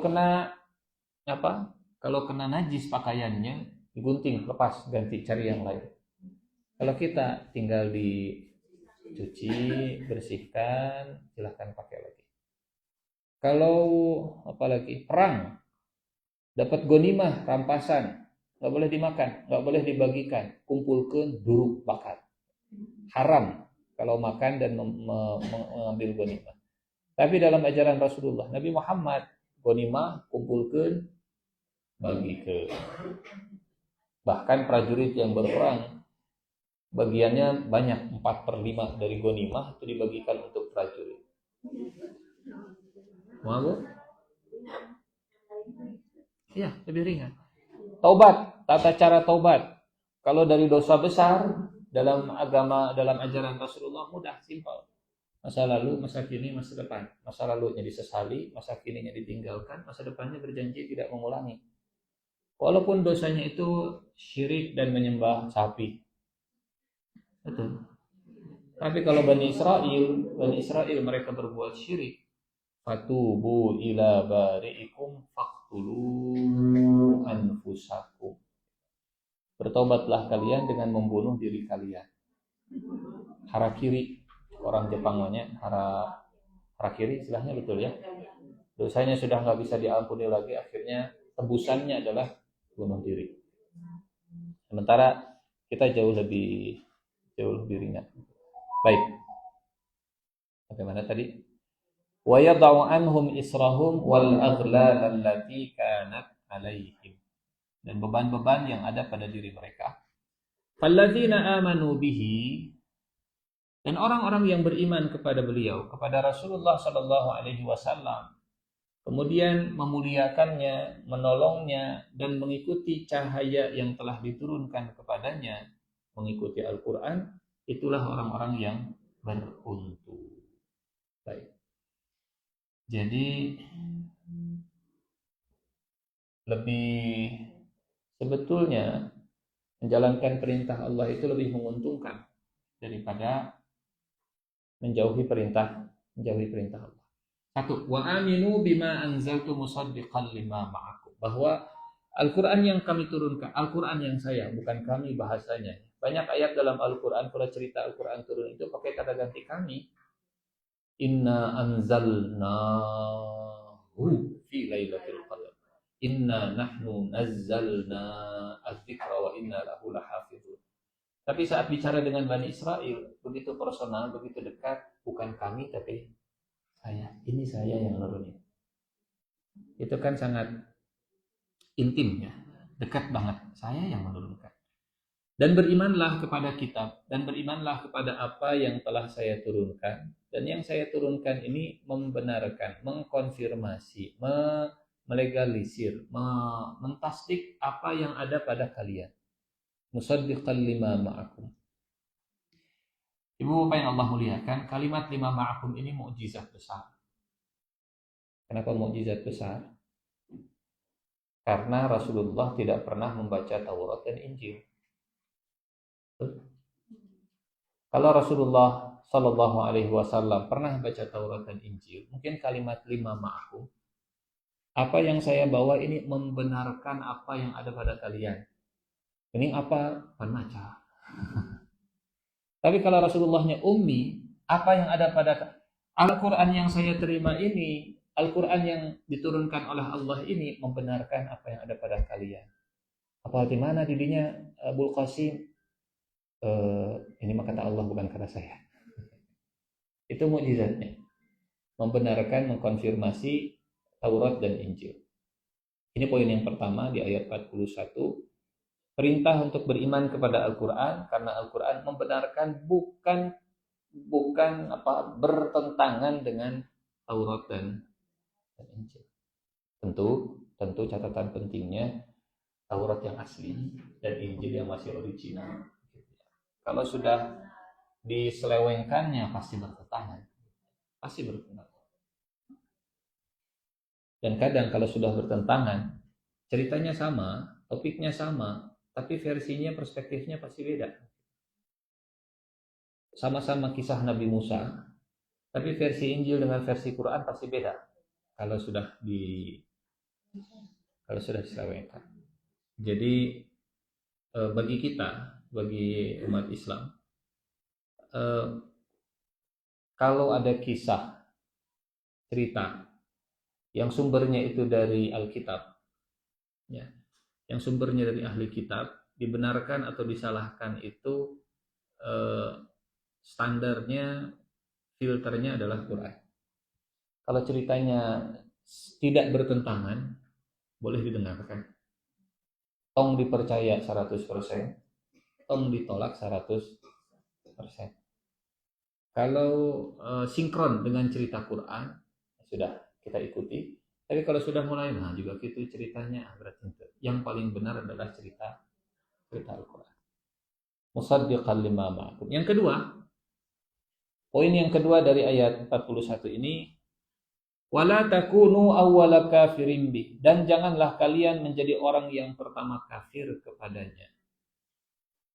kena najis pakaiannya, digunting, lepas, ganti, cari yang lain. Kalau kita tinggal dicuci, bersihkan, silahkan pakai lagi. Kalau apalagi perang, dapat gonimah, rampasan, nggak boleh dimakan, nggak boleh dibagikan, kumpulkan, duruk, bakar. Haram kalau makan dan mengambil gonimah. Tapi dalam ajaran Rasulullah, Nabi Muhammad, gonimah, kumpulkan, bagikan. Bahkan prajurit yang berperang, bagiannya banyak, 4/5 dari gonimah itu dibagikan untuk prajurit. Mau? Ya, lebih ringan. Taubat, tata cara taubat. Kalau dari dosa besar, dalam agama, dalam ajaran Rasulullah mudah, simpel. Masa lalu, masa kini, masa depan. Masa lalunya disesali, masa kininya ditinggalkan, masa depannya berjanji tidak mengulangi. Walaupun dosanya itu syirik dan menyembah sapi. Betul. Tapi kalau Bani Israel mereka berbuat syirik. Fatubu ila bari'ikum faqtulu anfusakum. Bertobatlah kalian dengan membunuh diri kalian. Harakiri, orang Jepang namanya harakiri, istilahnya betul ya. Dosanya sudah nggak bisa diampuni lagi, akhirnya tebusannya adalah bunuh diri. Sementara kita jauh lebih ringan. Baik. Bagaimana tadi? Wa yad'u anhum israhum wal aghlal allati kanat 'alaihim. Dan beban-beban yang ada pada diri mereka. Falladzina amanu bihi, dan orang-orang yang beriman kepada beliau, kepada Rasulullah sallallahu alaihi wasallam, kemudian memuliakannya, menolongnya, dan mengikuti cahaya yang telah diturunkan kepadanya, mengikuti Al-Quran, itulah orang-orang yang beruntung. Baik. Jadi sebetulnya menjalankan perintah Allah itu lebih menguntungkan daripada menjauhi perintah Allah. Satu, wa aminu bima anzaltu musaddiqan lima ma'akum, bahwa Al-Quran yang kami turunkan, Al-Quran yang saya, bukan kami bahasanya. Banyak ayat dalam Al-Quran, kalau cerita Al-Quran turun itu pakai kata ganti kami. Inna anzalnahu fi lailatul qadar. Inna nahnu nazzalna az-zikra wa inna lahu lahafizun. Tapi saat bicara dengan Bani Israel, begitu personal, begitu dekat, bukan kami tapi saya. Ini saya yang nurunin. Itu kan sangat intim ya, dekat banget. Saya yang menurunkan. Dan berimanlah kepada kitab, dan berimanlah kepada apa yang telah saya turunkan. Dan yang saya turunkan ini membenarkan, mengkonfirmasi, melegalisir, mentasdik apa yang ada pada kalian. Musaddiqan lima ma'akum. Ibu bapak yang Allah muliakan, kalimat lima ma'akum ini mukjizat besar. Kenapa mukjizat besar? Karena Rasulullah tidak pernah membaca Taurat dan Injil. Kalau Rasulullah Shallallahu Alaihi Wasallam pernah baca Taurat dan Injil, mungkin kalimat lima ma'akum, apa yang saya bawa ini membenarkan apa yang ada pada kalian. Ini apa? Pembaca. Tapi kalau Rasulullahnya ummi, apa yang ada pada Al-Quran yang saya terima ini, Al-Quran yang diturunkan oleh Allah ini membenarkan apa yang ada pada kalian. Apa di mana dirinya Abul Qasim? Ini mah kata Allah, bukan kata saya. Itu mukjizatnya. Membenarkan, mengkonfirmasi Taurat dan Injil. Ini poin yang pertama di ayat 41. Perintah untuk beriman kepada Al-Quran, karena Al-Quran membenarkan bukan bertentangan dengan Taurat dan Injil. Tentu catatan pentingnya Taurat yang asli dan Injil yang masih original. Kalau sudah diselewengkannya pasti bertentangan. Dan kadang kalau sudah bertentangan, ceritanya sama, topiknya sama, tapi versinya, perspektifnya pasti beda. Sama-sama kisah Nabi Musa, tapi versi Injil dengan versi Quran pasti beda. Kalau sudah diselewengkan. Jadi bagi kita, bagi umat Islam, kalau ada kisah, cerita yang sumbernya itu dari Alkitab, ya, yang sumbernya dari ahli kitab, dibenarkan atau disalahkan itu standarnya, filternya adalah Quran. Kalau ceritanya tidak bertentangan, boleh didengarkan. Tong dipercaya 100%, tong ditolak 100%. Kalau sinkron dengan cerita Quran, sudah kita ikuti. Tapi kalau sudah mulai, juga gitu ceritanya, berarti yang paling benar adalah cerita Al-Quran. Musaddiqan lima ma'akum. Yang kedua, poin yang kedua dari ayat 41 ini, wala takunu awwala kafirin bih, dan janganlah kalian menjadi orang yang pertama kafir kepadanya.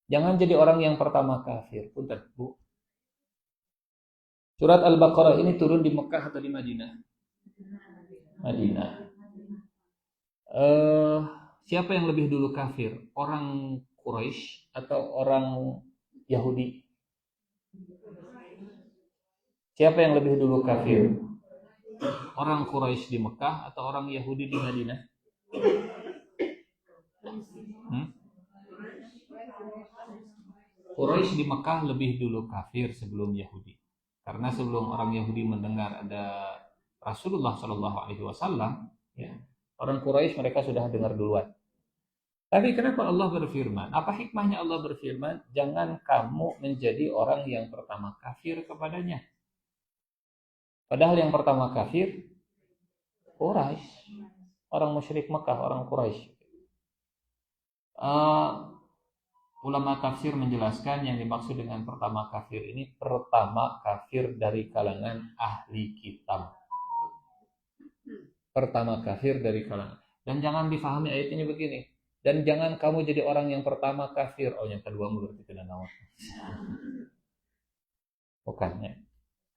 Jangan jadi orang yang pertama kafir. Punten, Bu. Surat Al-Baqarah ini turun di Mekah atau di Madinah? Madinah. Siapa yang lebih dulu kafir? Orang Quraisy atau orang Yahudi? Siapa yang lebih dulu kafir? Orang Quraisy di Mekah atau orang Yahudi di Madinah? Quraisy di Mekah lebih dulu kafir sebelum Yahudi. Karena sebelum orang Yahudi mendengar ada Rasulullah Shallallahu Alaihi Wasallam, ya, orang Quraisy mereka sudah dengar duluan. Tapi kenapa Allah berfirman? Apa hikmahnya Allah berfirman? Jangan kamu menjadi orang yang pertama kafir kepadanya. Padahal yang pertama kafir Quraisy, orang musyrik Mekah, orang Quraisy. Ulama tafsir menjelaskan yang dimaksud dengan pertama kafir ini pertama kafir dari kalangan ahli kitab. Pertama kafir dari kalangan. Dan jangan difahami ayat ini begini. Dan jangan kamu jadi orang yang pertama kafir. Oh, yang kedua berarti tidak nawat. Bukannya.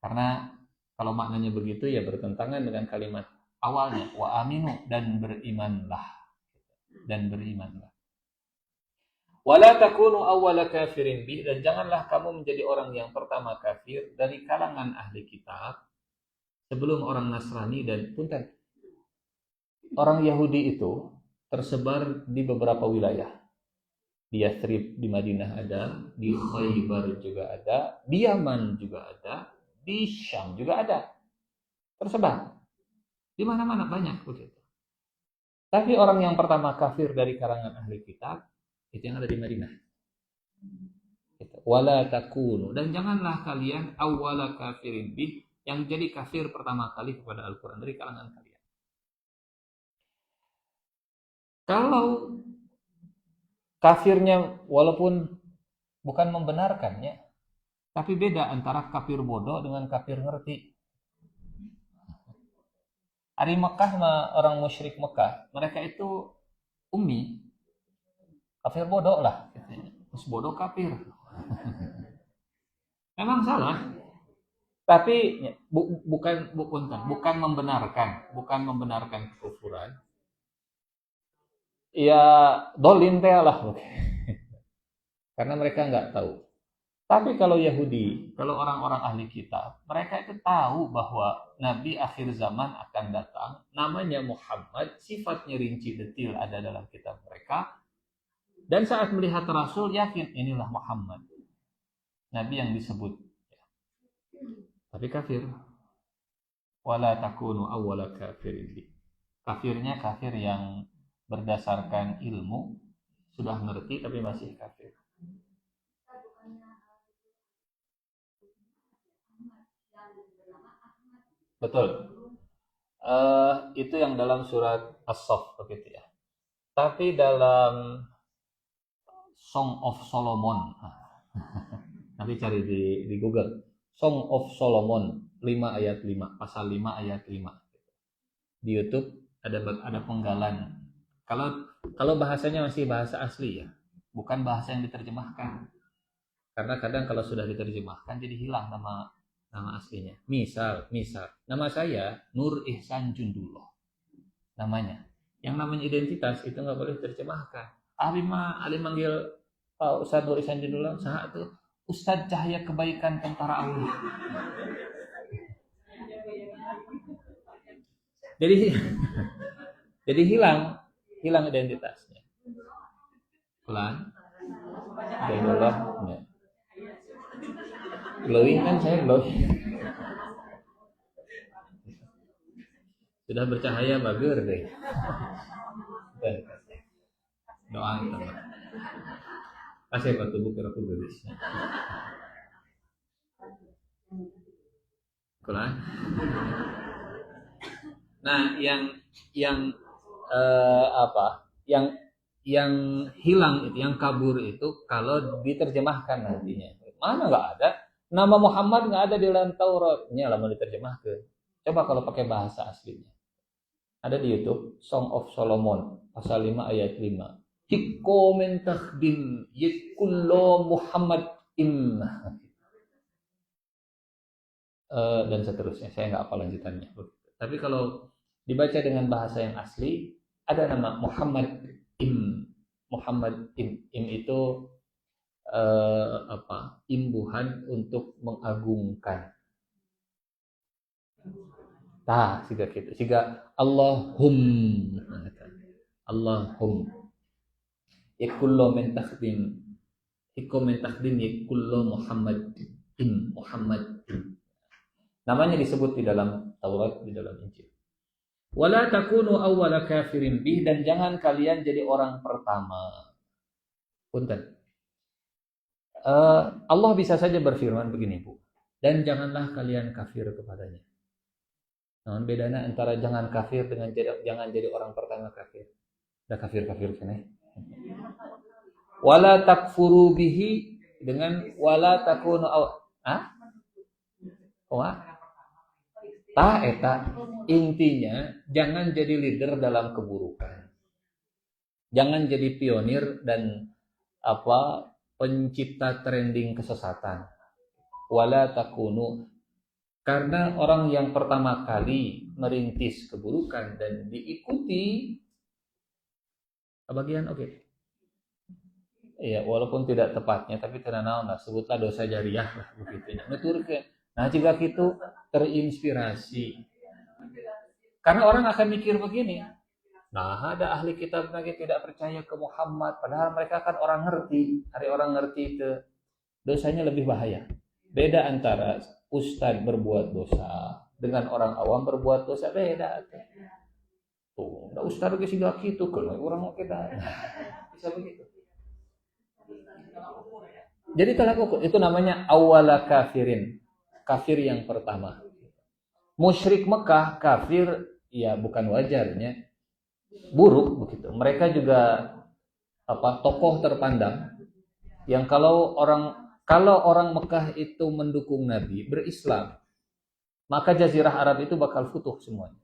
Karena kalau maknanya begitu ya bertentangan dengan kalimat awalnya. Wa aminu, dan berimanlah. Dan berimanlah. Wala takunu awwala kafirin bih, dan janganlah kamu menjadi orang yang pertama kafir dari kalangan ahli kitab sebelum orang Nasrani dan punten. Orang Yahudi itu tersebar di beberapa wilayah. Di Yathrib di Madinah ada, di Khaybar juga ada, di Yaman juga ada, di Syam juga ada. Tersebar. Di mana-mana banyak begitu. Tapi orang yang pertama kafir dari kalangan ahli kitab itu yang ada di Madinah. Wala takunu, dan janganlah kalian awwala kafirin bih, yang jadi kafir pertama kali kepada Al-Quran dari kalangan kalian. Kalau kafirnya walaupun bukan membenarkannya, tapi beda antara kafir bodoh dengan kafir ngerti. Ahli Mekah sama orang musyrik Mekah, mereka itu ummi, kafir bodoh lah. Terus bodoh kafir. Memang salah, tapi bukan membenarkan kekufuran. Ya dolin teh lah, karena mereka nggak tahu. Tapi kalau Yahudi, kalau orang-orang ahli kitab, mereka itu tahu bahwa Nabi akhir zaman akan datang, namanya Muhammad, sifatnya rinci detil ada dalam kitab mereka, dan saat melihat Rasul yakin inilah Muhammad, Nabi yang disebut. Tapi kafir. Wala takunu awwala kafirin bi. Kafirnya kafir yang berdasarkan ilmu, sudah ngerti tapi masih kafir. Betul. Itu yang dalam surat As-Saff begitu ya. Tapi dalam Song of Solomon, nanti cari di Google, Song of Solomon 5 ayat 5, pasal 5 ayat 5. Di YouTube ada penggalan. Kalau bahasanya masih bahasa asli ya, bukan bahasa yang diterjemahkan. Karena kadang kalau sudah diterjemahkan jadi hilang nama aslinya. Misal, nama saya Nur Ihsan Jundullah. Namanya. Yang namanya identitas itu nggak boleh diterjemahkan. Ali manggil Pak Ustadz Nur Ihsan Jundullah, saha tuh Ustadz Cahaya Kebaikan Tentara Allah. Jadi hilang identitasnya. Pelan. Jundullah. Glowing kan saya glowing. Sudah bercahaya bager deh. Doa kita. Kasih batu buku aku tulis. Kulan. Nah, yang yang hilang itu, yang kabur itu kalau diterjemahkan nantinya. Mana nggak ada? Nama Muhammad nggak ada di dalam Tauratnya lah mau diterjemahkan. Coba kalau pakai bahasa aslinya. Ada di YouTube, Song of Solomon, pasal 5 ayat 5. Hikko men takhdim yikullo Muhammad im. Dan seterusnya. Saya nggak apa lanjutannya. Tapi kalau dibaca dengan bahasa yang asli, ada nama Muhammad im. Muhammad im itu imbuhan untuk mengagungkan. Tah, siga gitu. Siga Allahum. Yakullo men takhdim. Hikko men takhdim yakullo Muhammad im. Namanya disebut di dalam Taurat, di dalam Injil. Wala takunu awwala kafirin bih, dan jangan kalian jadi orang pertama. Punten. Allah bisa saja berfirman begini, Bu. Dan janganlah kalian kafir kepadanya. Nah, bedanya antara jangan kafir dengan jangan jadi orang pertama kafir. Ada kafir sana. Wala takfuru bihi dengan wala takunu eta intinya jangan jadi leader dalam keburukan. Jangan jadi pionir dan pencipta trending kesesatan. Wala takunu, karena orang yang pertama kali merintis keburukan dan diikuti bagian oke. Ya, walaupun tidak tepatnya tapi tenanaon lah, sebutlah dosa jariah lah begitu. Nah, jika gitu terinspirasi. Karena orang akan mikir begini. Nah, ada ahli kitab lagi tidak percaya ke Muhammad, padahal mereka kan orang ngerti. Hari orang ngerti itu dosanya lebih bahaya. Beda antara ustadz berbuat dosa dengan orang awam berbuat dosa, beda. Tuh, ada ustadz lagi siga gitu, kalau orang kita bisa begitu. Jadi tolak ukur itu namanya awwala kafirin, kafir yang pertama. Musyrik Mekah kafir ya bukan wajarnya. buruk begitu. Mereka juga tokoh terpandang yang kalau orang Mekah itu mendukung Nabi, berislam, maka Jazirah Arab itu bakal futuh semuanya.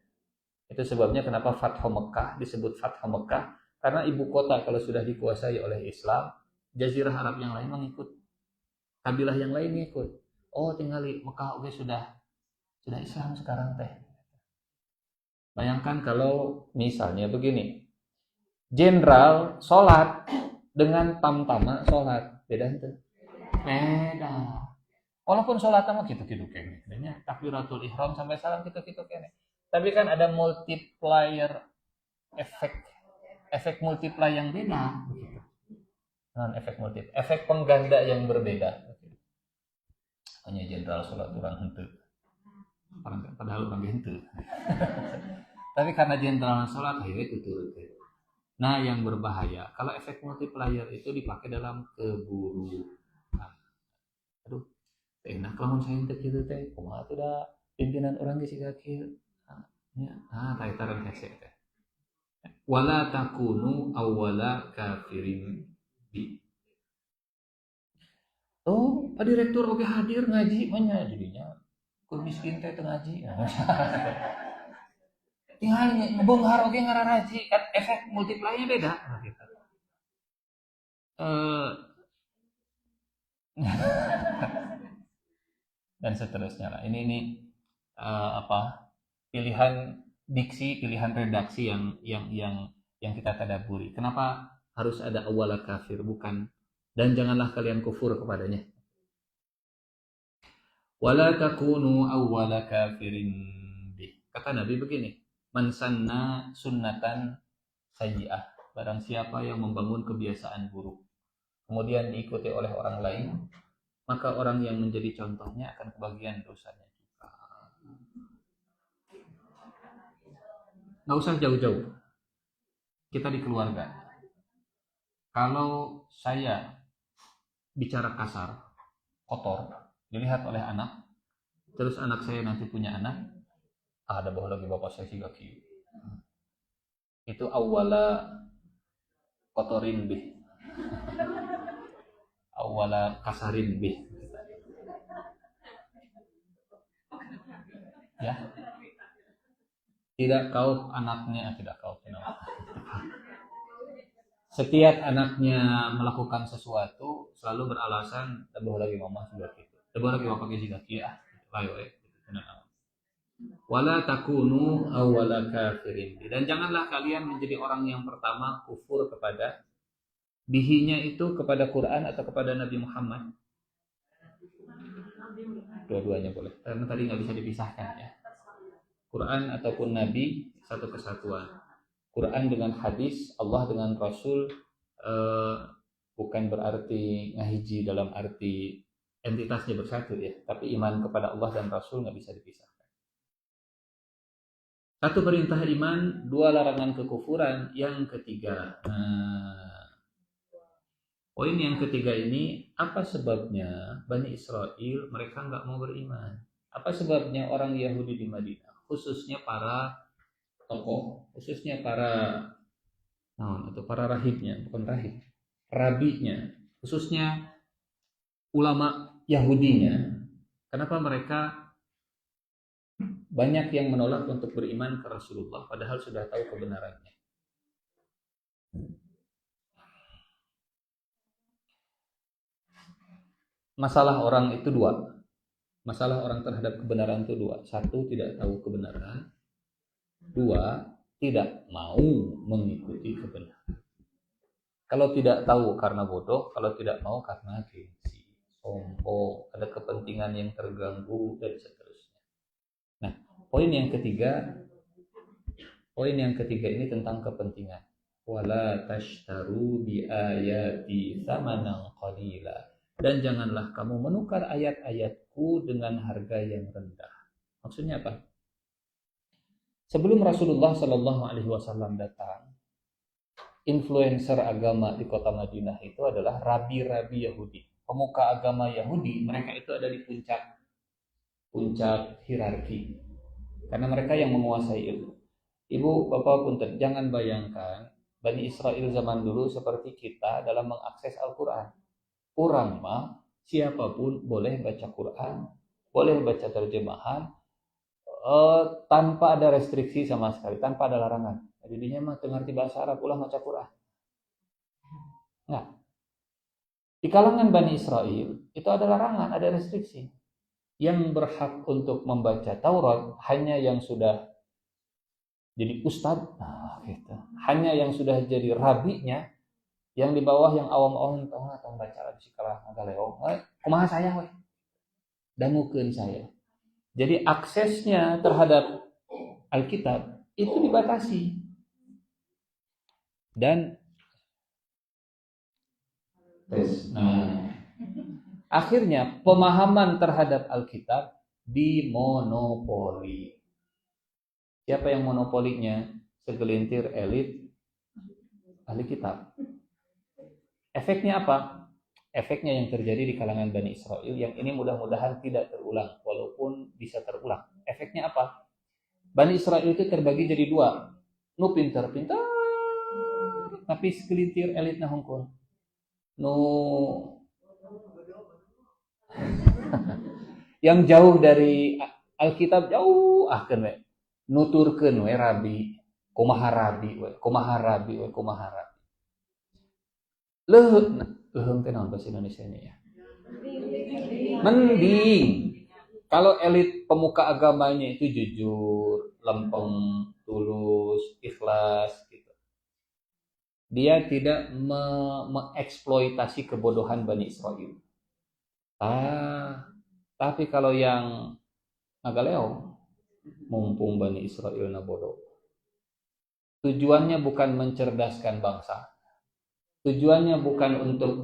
Itu sebabnya kenapa Fathu Mekah disebut Fathu Mekah, karena ibu kota kalau sudah dikuasai oleh Islam, Jazirah Arab yang lain mengikut, kabilah yang lain ngikut. Oh, tinggal di Mekah oke sudah Islam sekarang teh. Bayangkan kalau misalnya begini, jenderal sholat dengan tamtama sholat, beda itu. Beda. Walaupun sholat sama gitu-gitu kayaknya. Takbiratul ihram sampai salam gitu-gitu kayaknya. Tapi kan ada multiplier efek multiply yang beda begitu. Non efek pengganda yang berbeda. Hanya jenderal sholat orang henteu. Padahal orang henteu. Tapi karena jenderal sholat ayo itu turun. Nah, yang berbahaya kalau efek multiplier itu dipakai dalam keburukan. Aduh, nah kalau saya henteu kitu teh, kumaha tuh da pimpinan orang geus siga kieu. Nah, taitaran hese teh. Wala takunu awwala kafirin bi. Oh, Pak Direktur oke hadir ngaji banyak jadinya. Ku miskin teh teu ngaji. Tinggal ngebongkar oke ngararaji, kan efek multiplier beda gitu. Dan seterusnya lah. Ini pilihan diksi, pilihan redaksi yang kita tadaburi. Kenapa harus ada awwala kafir, bukan dan janganlah kalian kufur kepadanya. Wala takunu awwala kafirin bih. Kata Nabi begini, man sanna sunnatan sayyi'ah, barang siapa yang membangun kebiasaan buruk kemudian diikuti oleh orang lain, maka orang yang menjadi contohnya akan kebagian dosanya juga. Nggak usah jauh-jauh, kita di keluarga. Kalau saya bicara kasar, kotor, dilihat oleh anak, terus anak saya nanti punya anak, ada bahwa lagi bapak saya sih gaki. Itu awwala kotorin bih, awwala kasarin bih. Ya, tidak kau anaknya, tidak kau kenal. Setiap anaknya melakukan sesuatu selalu beralasan bahwa lagi mama sudah gitu, bahwa lagi bapak sih gaki ya, ayo wala takunu awwala kafirin. Dan janganlah kalian menjadi orang yang pertama kufur kepada bihinya itu, kepada Quran atau kepada Nabi Muhammad. Dua-duanya boleh, karena tadi nggak bisa dipisahkan ya. Quran ataupun Nabi satu kesatuan. Quran dengan hadis, Allah dengan Rasul, bukan berarti ngahiji dalam arti entitasnya bersatu ya, tapi iman kepada Allah dan Rasul nggak bisa dipisahkan. Satu perintah iman, dua larangan kekufuran. Yang ketiga, poin yang ketiga ini, apa sebabnya Bani Israel mereka nggak mau beriman? Apa sebabnya orang Yahudi di Madinah, khususnya para tokoh, khususnya para atau para rahibnya, bukan rahib, rabinya, khususnya ulama Yahudinya, kenapa mereka banyak yang menolak untuk beriman ke Rasulullah padahal sudah tahu kebenarannya? Masalah orang itu dua. Masalah orang terhadap kebenaran itu dua. Satu, tidak tahu kebenaran. Dua, tidak mau mengikuti kebenaran. Kalau tidak tahu karena bodoh, kalau tidak mau karena gengsi, sombong, ada kepentingan yang terganggu dan seterusnya. Nah, poin yang ketiga ini tentang kepentingan. Wala tashtaru bi ayati tsamanan qalila. Dan janganlah kamu menukar ayat-ayatku dengan harga yang rendah. Maksudnya apa? Sebelum Rasulullah Shallallahu Alaihi Wasallam datang, influencer agama di kota Madinah itu adalah rabi-rabi Yahudi, pemuka agama Yahudi. Mereka itu ada di puncak hierarki, karena mereka yang menguasai ilmu. Ibu, Bapak punten, jangan bayangkan Bani Israel zaman dulu seperti kita dalam mengakses Al-Quran. Orang mah siapapun boleh baca Quran, boleh baca terjemahan, tanpa ada restriksi sama sekali, tanpa ada larangan. Jadinya mah ngerti bahasa Arab, ulah baca Quran. Nah, di kalangan Bani Israel itu ada larangan, ada restriksi. Yang berhak untuk membaca Taurat hanya yang sudah jadi ustadz, nah, gitu. Hanya yang sudah jadi rabinya, yang di bawah yang awam-awam tahu baca si kalah galeo. Kumaha saya weh. Dangukeun saya. Jadi aksesnya terhadap Alkitab itu dibatasi. Dan nah, akhirnya pemahaman terhadap Alkitab dimonopoli. Siapa yang monopolinya? Segelintir elit ahli kitab. Efeknya apa? Efeknya yang terjadi di kalangan Bani Israel yang ini mudah-mudahan tidak terulang, walaupun bisa terulang. Efeknya apa? Bani Israel itu terbagi jadi dua. Nu pintar-pintar, tapi segelintir elit na hongkol. Nu yang jauh dari Alkitab jauh ahkeun we. Nuturkeun we rabi, kumaha rabi we, kumaha rabi we, kumaha rabi. Leuheung teh naon bahasa Indonesianya ya? Mending. Kalau elit pemuka agamanya itu jujur, lempeng, tulus, ikhlas gitu. Dia tidak mengeksploitasi kebodohan Bani Israel. Tapi kalau yang Nagaleo, mumpung Bani Israel na bodoh. Tujuannya bukan mencerdaskan bangsa. Tujuannya bukan untuk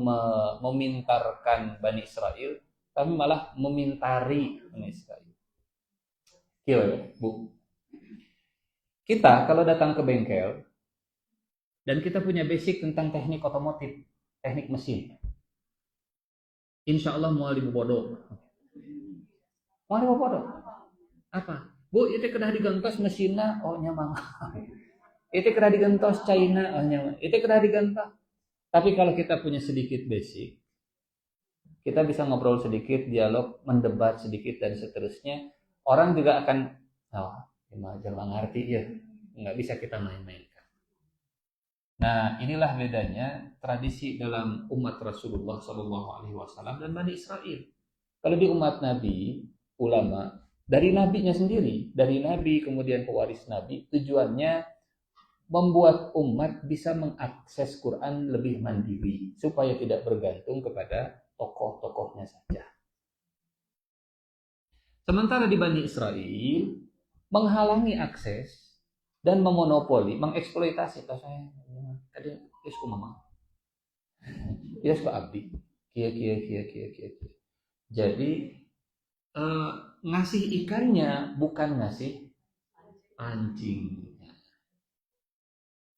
memintarkan Bani Israel, tapi malah memintari Bani Israel. Gila, Bu. Kita kalau datang ke bengkel, dan kita punya basic tentang teknik otomotif, teknik mesin. Insya Allah mau dibodoh. Mau dibodoh. Apa? Bu, itu kedah digantos mesinnya, oh nyamang. Itu kedah digantos China, oh nyamang. Itu kedah digantos. Tapi kalau kita punya sedikit basic, kita bisa ngobrol sedikit, dialog, mendebat sedikit, dan seterusnya. Orang juga akan, jangan ngerti ya, nggak bisa kita main-mainkan. Nah, inilah bedanya tradisi dalam umat Rasulullah SAW dan Bani Israel. Kalau di umat Nabi, ulama, dari nabinya sendiri, dari nabi kemudian pewaris nabi, tujuannya membuat umat bisa mengakses Quran lebih mandiri supaya tidak bergantung kepada tokoh-tokohnya saja. Sementara di Bani Israel menghalangi akses dan memonopoli, mengeksploitasi. Saya tadi isku mama, isku abdi, kia. Jadi ngasih ikannya bukan ngasih anjing.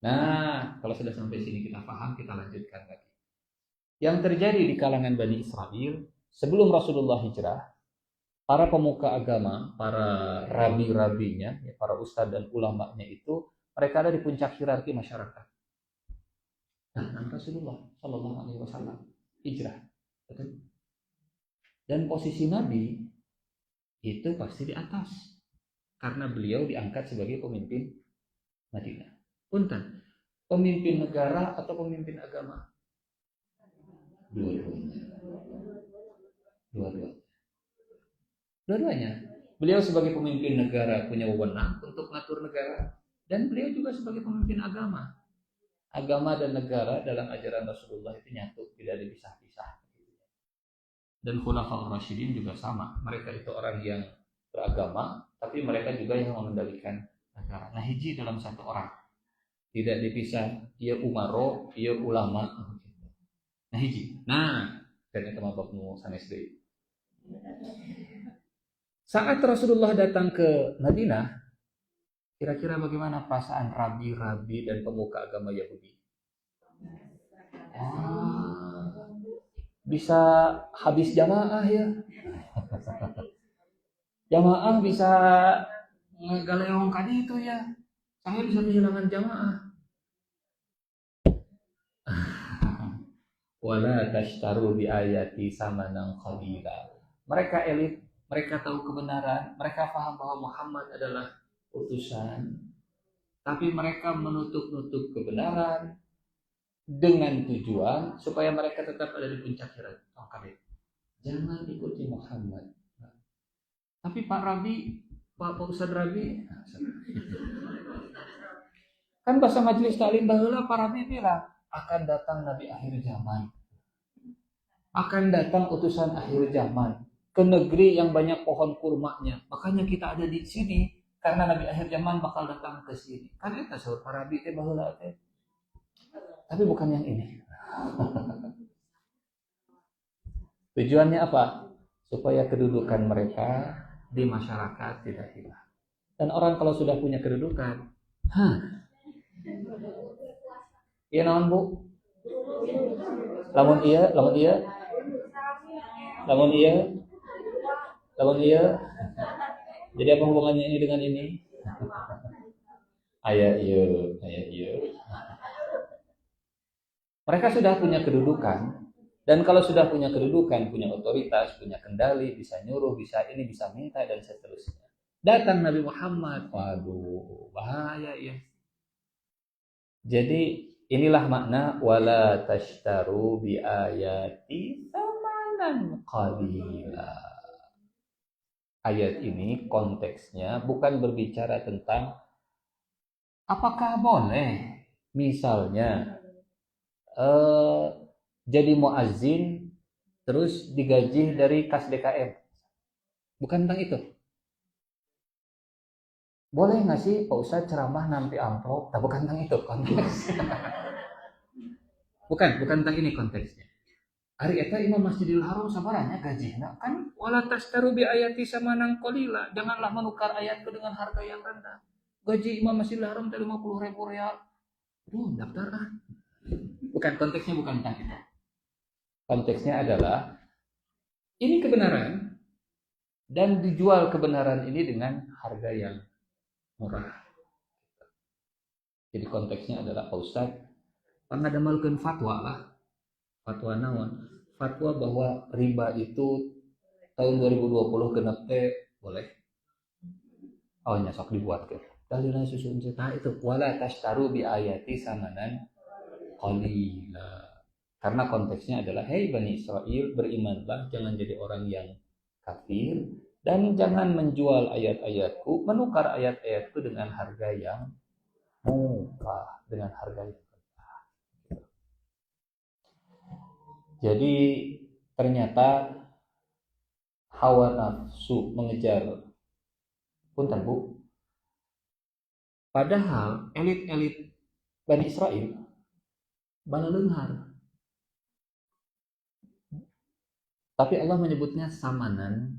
Nah, kalau sudah sampai sini kita paham, kita lanjutkan lagi. Yang terjadi di kalangan Bani Israel sebelum Rasulullah hijrah, para pemuka agama, para rabi-rabinya, para ustadz dan ulamanya itu, mereka ada di puncak hierarki masyarakat. Nah, Rasulullah Shallallahu Alaihi Wasallam hijrah, betul? Dan posisi Nabi itu pasti di atas, karena beliau diangkat sebagai pemimpin Madinah. Punten, pemimpin negara atau pemimpin agama? Dua-duanya. Beliau sebagai pemimpin negara punya wewenang untuk mengatur negara, dan beliau juga sebagai pemimpin agama. Agama dan negara dalam ajaran Rasulullah itu nyatu, tidak dipisah-pisah. Dan Khulafaur Rasyidin juga sama. Mereka itu orang yang beragama, tapi mereka juga yang mengendalikan negara. Nah, hiji dalam satu orang. Tidak dipisah, ia umaro, ia ulama. Nah hiji. Nah, dan itu mabakmu sanes deui. Saat Rasulullah datang ke Madinah, kira-kira bagaimana perasaan rabi-rabi dan pemuka agama Yahudi? Bisa habis jamaah ya. Jamaah bisa ngegaleong kali itu ya. Saya bisa kehilangan jamaah. Wala tashtaru bi ayati samanan qalila. Mereka elit, mereka tahu kebenaran, mereka paham bahwa Muhammad adalah utusan, tapi mereka menutup-nutup kebenaran dengan tujuan supaya mereka tetap ada di puncak karir. Jangan ikuti Muhammad. Tapi Pak Rabi, Pak Ustadz Rabi, kan bahasa majelis taklim baheula Pak Rabi bilang akan datang Nabi akhir zaman. Akan datang utusan akhir zaman ke negeri yang banyak pohon kurmanya. Makanya kita ada di sini karena Nabi akhir zaman bakal datang ke sini. Kan eta saur Pak Rabi teh baheula teh. Tapi bukan yang ini. Tujuannya apa? Supaya kedudukan mereka di masyarakat tidak hilang. Dan orang kalau sudah punya kedudukan, iya naon Bu? Lamun iya. Jadi apa hubungannya ini dengan ini? Aya iya. Mereka sudah punya kedudukan, dan kalau sudah punya kedudukan, punya otoritas, punya kendali, bisa nyuruh, bisa ini, bisa minta, dan seterusnya. Datang Nabi Muhammad, waduh, bahaya ya. Jadi inilah makna wala tashtaru bi ayati tsamanan qalila. Ayat ini konteksnya bukan berbicara tentang apakah boleh misalnya jadi muazzin terus digaji dari kas DKM. Bukan tentang itu. Boleh nggak sih Pak Ustadz ceramah nampi amplop? Nah, bukan tentang itu konteks. bukan tentang ini konteksnya. Ari eta Imam Masjidil Haram sabaranya gajina kan wala tastaru bi ayati samanan qalila. Janganlah menukar ayatku dengan harga yang rendah. Gaji Imam Masjidil Haram teh 50.000 real. Daftar ah. Bukan konteksnya, bukan tentang itu. Konteksnya adalah ini kebenaran dan dijual kebenaran ini dengan harga yang murah. Jadi konteksnya adalah Pak Ustadz pangadamalkeun fatwa lah. Fatwa naon? Fatwa bahwa riba itu tahun 2020 genep teh boleh. Oh nya sok dibuatkeun. Dalilna susun cetak itu wala tashtaru bi ayati samanan qalila. Karena konteksnya adalah hei Bani Israel, berimanlah, jangan jadi orang yang kafir dan jangan menjual ayat-ayatku, menukar ayat-ayatku dengan harga yang murah, dengan harga yang rendah. Jadi ternyata hawa nafsu mengejar punten Bu. Padahal elit-elit Bani Israel baleunghar. Tapi Allah menyebutnya samanan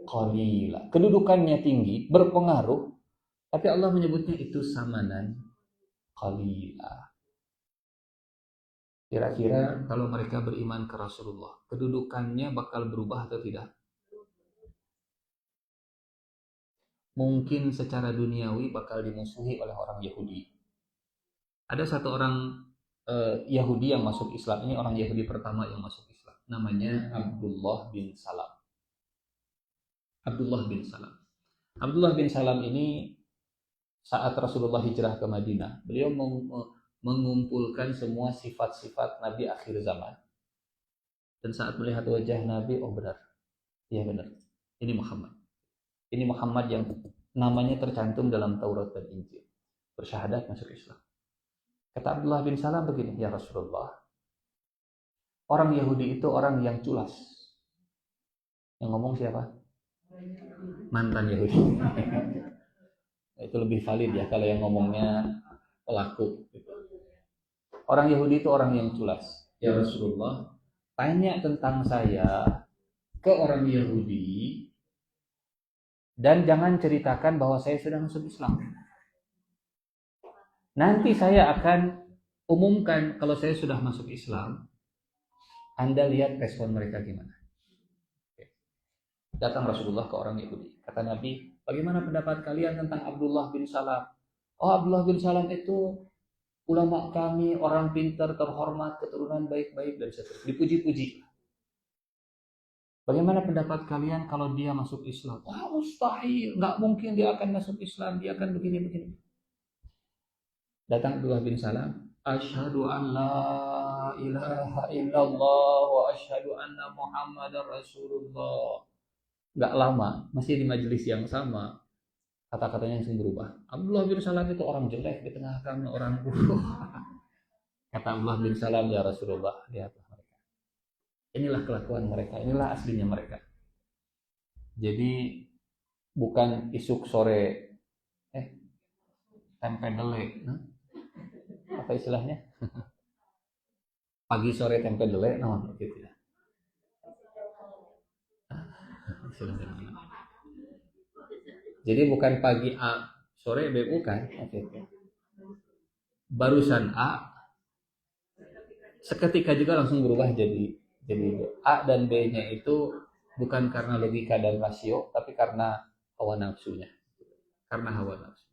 qalila. Kedudukannya tinggi, berpengaruh, tapi Allah menyebutnya itu samanan qalila. Kira-kira kalau mereka beriman ke Rasulullah, kedudukannya bakal berubah atau tidak? Mungkin secara duniawi bakal dimusuhi oleh orang Yahudi. Ada satu orang Yahudi yang masuk Islam. Ini orang Yahudi pertama yang masuk Islam. Namanya Abdullah bin Salam. Abdullah bin Salam ini saat Rasulullah hijrah ke Madinah, beliau mengumpulkan semua sifat-sifat Nabi akhir zaman. Dan saat melihat wajah Nabi, oh benar. Iya benar. Ini Muhammad. Ini Muhammad yang namanya tercantum dalam Taurat dan Injil. Bersyahadat masuk Islam. Kata Abdullah bin Salam begini, ya Rasulullah, orang Yahudi itu orang yang culas. Yang ngomong siapa? Mantan Yahudi. Itu lebih valid ya kalau yang ngomongnya pelaku. Orang Yahudi itu orang yang culas. Ya Rasulullah, tanya tentang saya ke orang Yahudi dan jangan ceritakan bahwa saya sudah masuk Islam. Nanti saya akan umumkan kalau saya sudah masuk Islam. Anda lihat respon mereka gimana. Datang Rasulullah ke orang Yahudi. Kata Nabi, bagaimana pendapat kalian tentang Abdullah bin Salam? Oh, Abdullah bin Salam itu ulama kami, orang pintar, terhormat, keturunan baik-baik dan seterusnya. Dipuji-puji. Bagaimana pendapat kalian kalau dia masuk Islam? Wah, mustahil, nggak mungkin dia akan masuk Islam, dia akan begini-begini. Datang Abdullah bin Salam, asyhadu an la ilaha illallah wa asyhadu anna Muhammadar Rasulullah. Nggak lama, masih di majelis yang sama, kata-katanya langsung berubah. Abdullah bin Salam itu orang jelek di tengah kami, orang buruk. Kata Abdullah bin Salam, ya Rasulullah, lihatlah mereka. Inilah kelakuan mereka, inilah aslinya mereka. Jadi bukan isuk sore tempe dele, apa istilahnya? Pagi sore tempe dele, gitu ya. Jadi bukan pagi A, sore B, bukan. Barusan A, seketika juga langsung berubah jadi B. A dan B-nya itu bukan karena logika dan rasio, tapi karena hawa nafsunya. Karena hawa nafsu.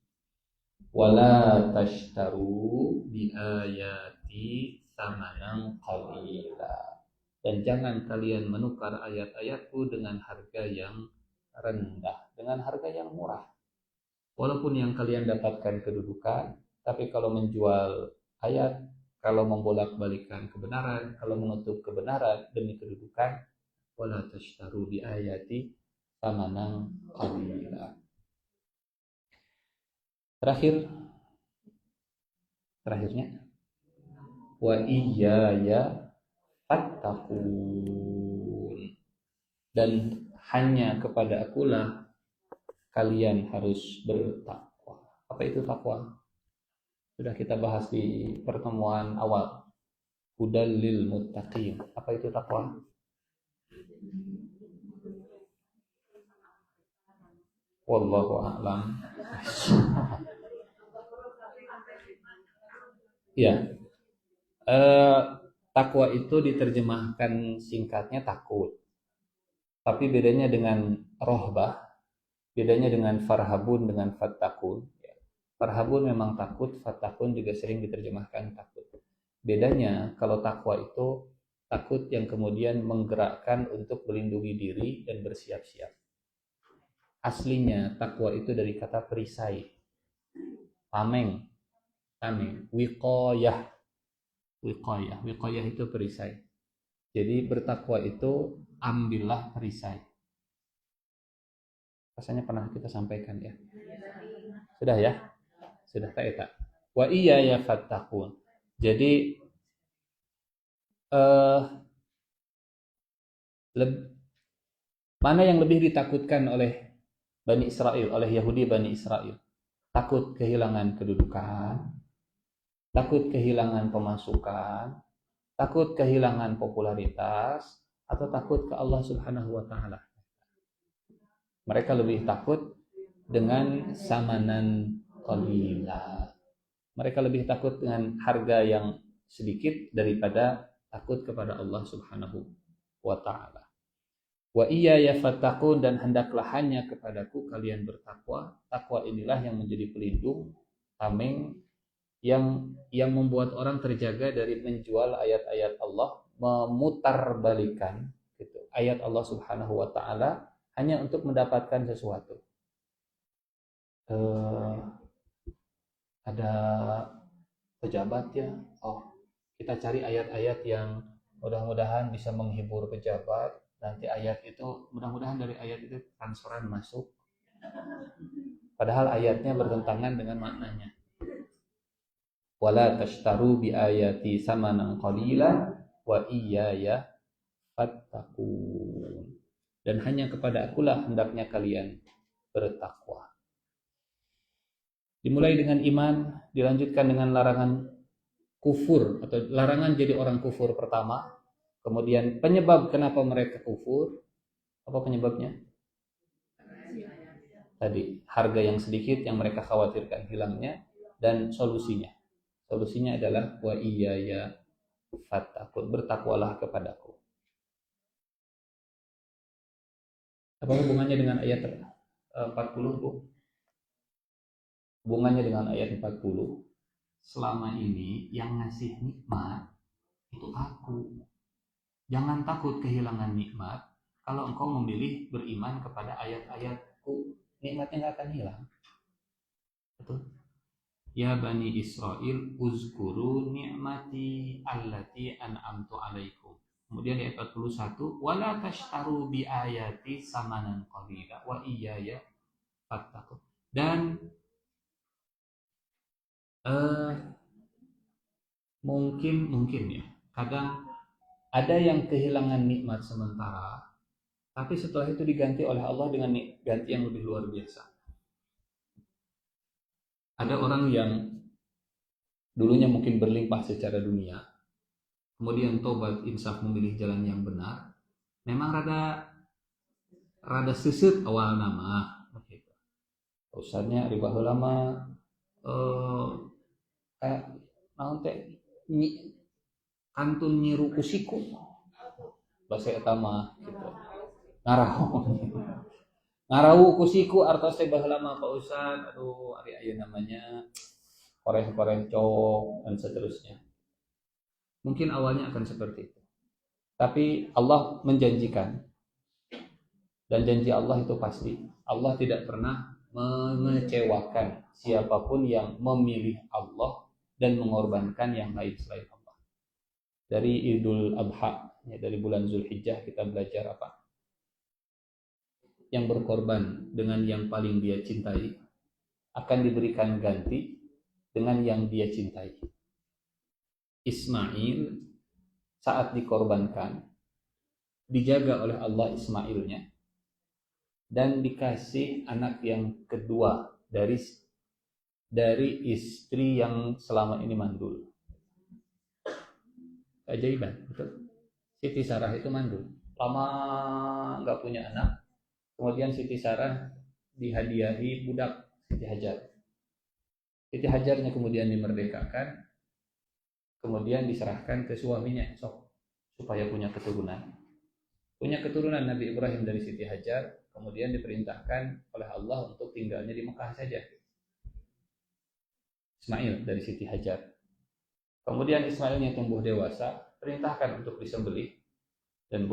Wala tashtaru bi ayati samanan qalila. Dan jangan kalian menukar ayat-ayatku dengan harga yang rendah, dengan harga yang murah. Walaupun yang kalian dapatkan kedudukan, tapi kalau menjual ayat, kalau membolak-balikan kebenaran, kalau menutup kebenaran demi kedudukan, wala tashtaru bi ayati samanan qalila. Terakhirnya wa iyaya fattaqun, dan hanya kepada akulah kalian harus bertakwa. Apa itu takwa? Sudah kita bahas di pertemuan awal. Hudal lil muttaqin. Apa itu takwa? Wallahu a'lam. Ya. Takwa itu diterjemahkan singkatnya takut. Tapi bedanya dengan rohbah, bedanya dengan farhabun dengan fattaqun. Farhabun memang takut, fattaqun juga sering diterjemahkan takut. Bedanya kalau takwa itu takut yang kemudian menggerakkan untuk melindungi diri dan bersiap-siap. Aslinya takwa itu dari kata perisai, tameng, wiqayah itu perisai. Jadi bertakwa itu ambillah perisai. Rasanya pernah kita sampaikan ya. Sudah ya? Sudah tak? Wa iyaya fattaqun. Jadi mana yang lebih ditakutkan oleh Bani Israel, oleh Yahudi Bani Israel? Takut kehilangan kedudukan, takut kehilangan pemasukan, takut kehilangan popularitas, atau takut ke Allah Subhanahu wa taala. Mereka lebih takut dengan samanan qalila. Mereka lebih takut dengan harga yang sedikit daripada takut kepada Allah Subhanahu wa taala. Wa iyaya fattaqun, dan hendaklah hanya kepadaku kalian bertakwa. Takwa inilah yang menjadi pelindung, tameng, yang membuat orang terjaga dari menjual ayat-ayat Allah, memutarbalikan gitu, ayat Allah Subhanahu wa taala hanya untuk mendapatkan sesuatu. Ada pejabat ya, kita cari ayat-ayat yang mudah-mudahan bisa menghibur pejabat. Nanti ayat itu, mudah-mudahan dari ayat itu transferan masuk, padahal ayatnya bertentangan dengan maknanya. Wala tashtaru bi ayati samanan qalila wa iyaya fattaqun. Dan hanya kepada akulah hendaknya kalian bertakwa. Dimulai dengan iman, dilanjutkan dengan larangan kufur atau larangan jadi orang kufur pertama. Kemudian penyebab kenapa mereka kufur, apa penyebabnya? Tadi harga yang sedikit yang mereka khawatirkan hilangnya, dan solusinya. Solusinya adalah wa iyaya fattaqun, bertakwalah kepadaku. Apa hubungannya dengan ayat 40, Bu? hubungannya dengan ayat 40, selama ini yang ngasih nikmat itu aku. Jangan takut kehilangan nikmat. Kalau engkau memilih beriman kepada ayat-ayatku, nikmatnya nggak akan hilang. Betul? Ya Bani Israel, uzkuru ni'mati allati an'amtu alaikum. Kemudian di ayat 41, wala tashtaru bi ayati samanan qalila wa iyaya fattaqun. Dan mungkin ya, kadang ada yang kehilangan nikmat sementara, tapi setelah itu diganti oleh Allah dengan ganti yang lebih luar biasa. Ada orang yang dulunya mungkin berlimpah secara dunia, kemudian tobat insaf memilih jalan yang benar, memang rada sesut awal nama. Usahanya riba ulama kayak naon teh kantun nyiru kusiku bahasa eta mah gitu. Ngarahu kusiku artos teh baheula mah Pak Ustaz, aduh ari aya namanya koreh-koreh cowok dan seterusnya. Mungkin awalnya akan seperti itu. Tapi Allah menjanjikan, dan janji Allah itu pasti. Allah tidak pernah mengecewakan siapapun yang memilih Allah dan mengorbankan yang lain selain Allah. Dari Idul Adha, ya, dari bulan Zulhijjah kita belajar apa? Yang berkorban dengan yang paling dia cintai akan diberikan ganti dengan yang dia cintai. Ismail saat dikorbankan dijaga oleh Allah Ismailnya dan dikasih anak yang kedua dari istri yang selama ini mandul. Keajaiban, betul. Siti Sarah itu mandul, lama nggak punya anak. Kemudian Siti Sarah dihadiahi budak Siti Hajar. Siti Hajarnya kemudian dimerdekakan, kemudian diserahkan ke suaminya supaya punya keturunan. Punya keturunan Nabi Ibrahim dari Siti Hajar, kemudian diperintahkan oleh Allah untuk tinggalnya di Mekah saja. Ismail dari Siti Hajar. Kemudian Ismailnya tumbuh dewasa, perintahkan untuk disembelih. Dan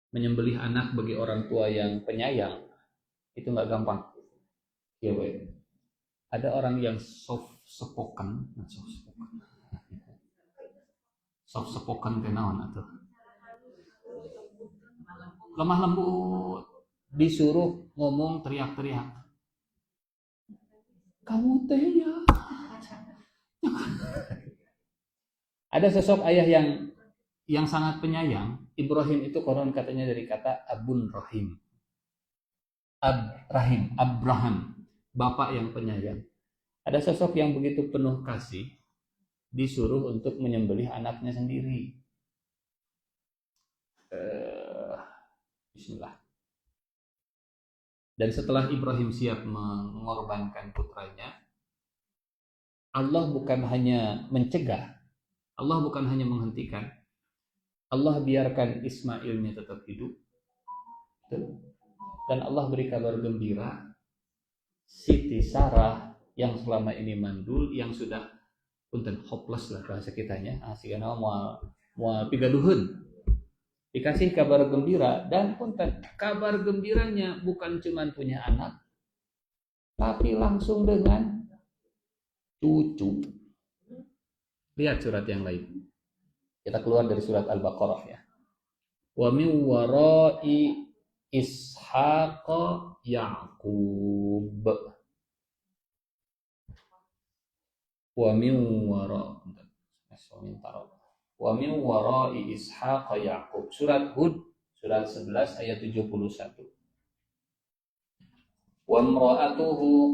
menyembelih anak bagi orang tua yang penyayang itu nggak gampang. Ya, ada orang yang soft spoken kenaon atau lemah lembut, disuruh ngomong teriak-teriak, kamu teh ya. Ada sosok ayah yang sangat penyayang. Ibrahim itu konon katanya dari kata Abun Rahim. Abraham, bapak yang penyayang. Ada sosok yang begitu penuh kasih, disuruh untuk menyembelih anaknya sendiri. Bismillah. Dan setelah Ibrahim siap mengorbankan putranya, Allah bukan hanya mencegah, Allah bukan hanya menghentikan, Allah biarkan Ismailnya tetap hidup, dan Allah beri kabar gembira, Siti Sarah yang selama ini mandul, yang sudah punten hopeless lah bahasa kitanya, asigana moal pigaduheun, dikasih kabar gembira. Dan punten kabar gembiranya bukan cuma punya anak, tapi langsung dengan cucu. Lihat surat yang lain. Kita keluar dari surat Al-Baqarah ya. Wa min wara'i Ishaqa Ya'qub. Wa min wara'i Ishaqa Ya'qub. Surat Hud, surat 11 ayat 71. Wa imra'atuhu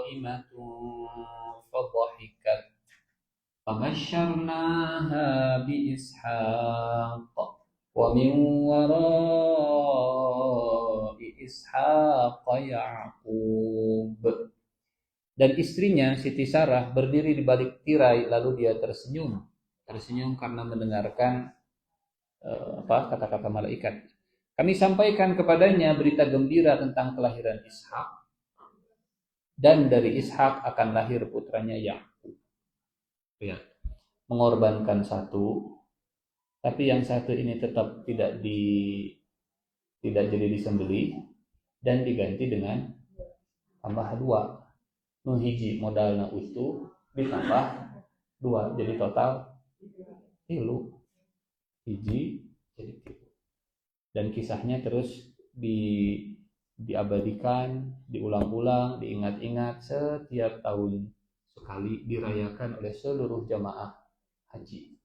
qa'imatun fadhahikat فبشرناها بإسحاق ومن وراء إسحاق يعقوب. Dan istrinya Siti Sarah berdiri di balik tirai, lalu dia tersenyum karena mendengarkan kata-kata malaikat. Kami sampaikan kepadanya berita gembira tentang kelahiran Ishak, dan dari Ishak akan lahir putranya Yakub. Ya, mengorbankan satu, tapi yang satu ini tetap tidak jadi disembeli dan diganti dengan tambah dua. Nu hiji modalna utuh ditambah dua, jadi total tilu. Hiji jadi tilu. Dan kisahnya terus diabadikan, diulang-ulang, diingat-ingat setiap tahun sekali, dirayakan oleh seluruh jamaah haji.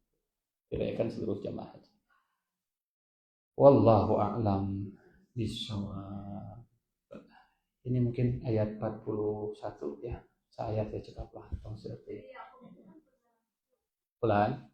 Dirayakan seluruh jamaah haji. Wallahu a'lam bishawab. Ini mungkin ayat 41 ya. Saya cekap lah tong seperti. Ulan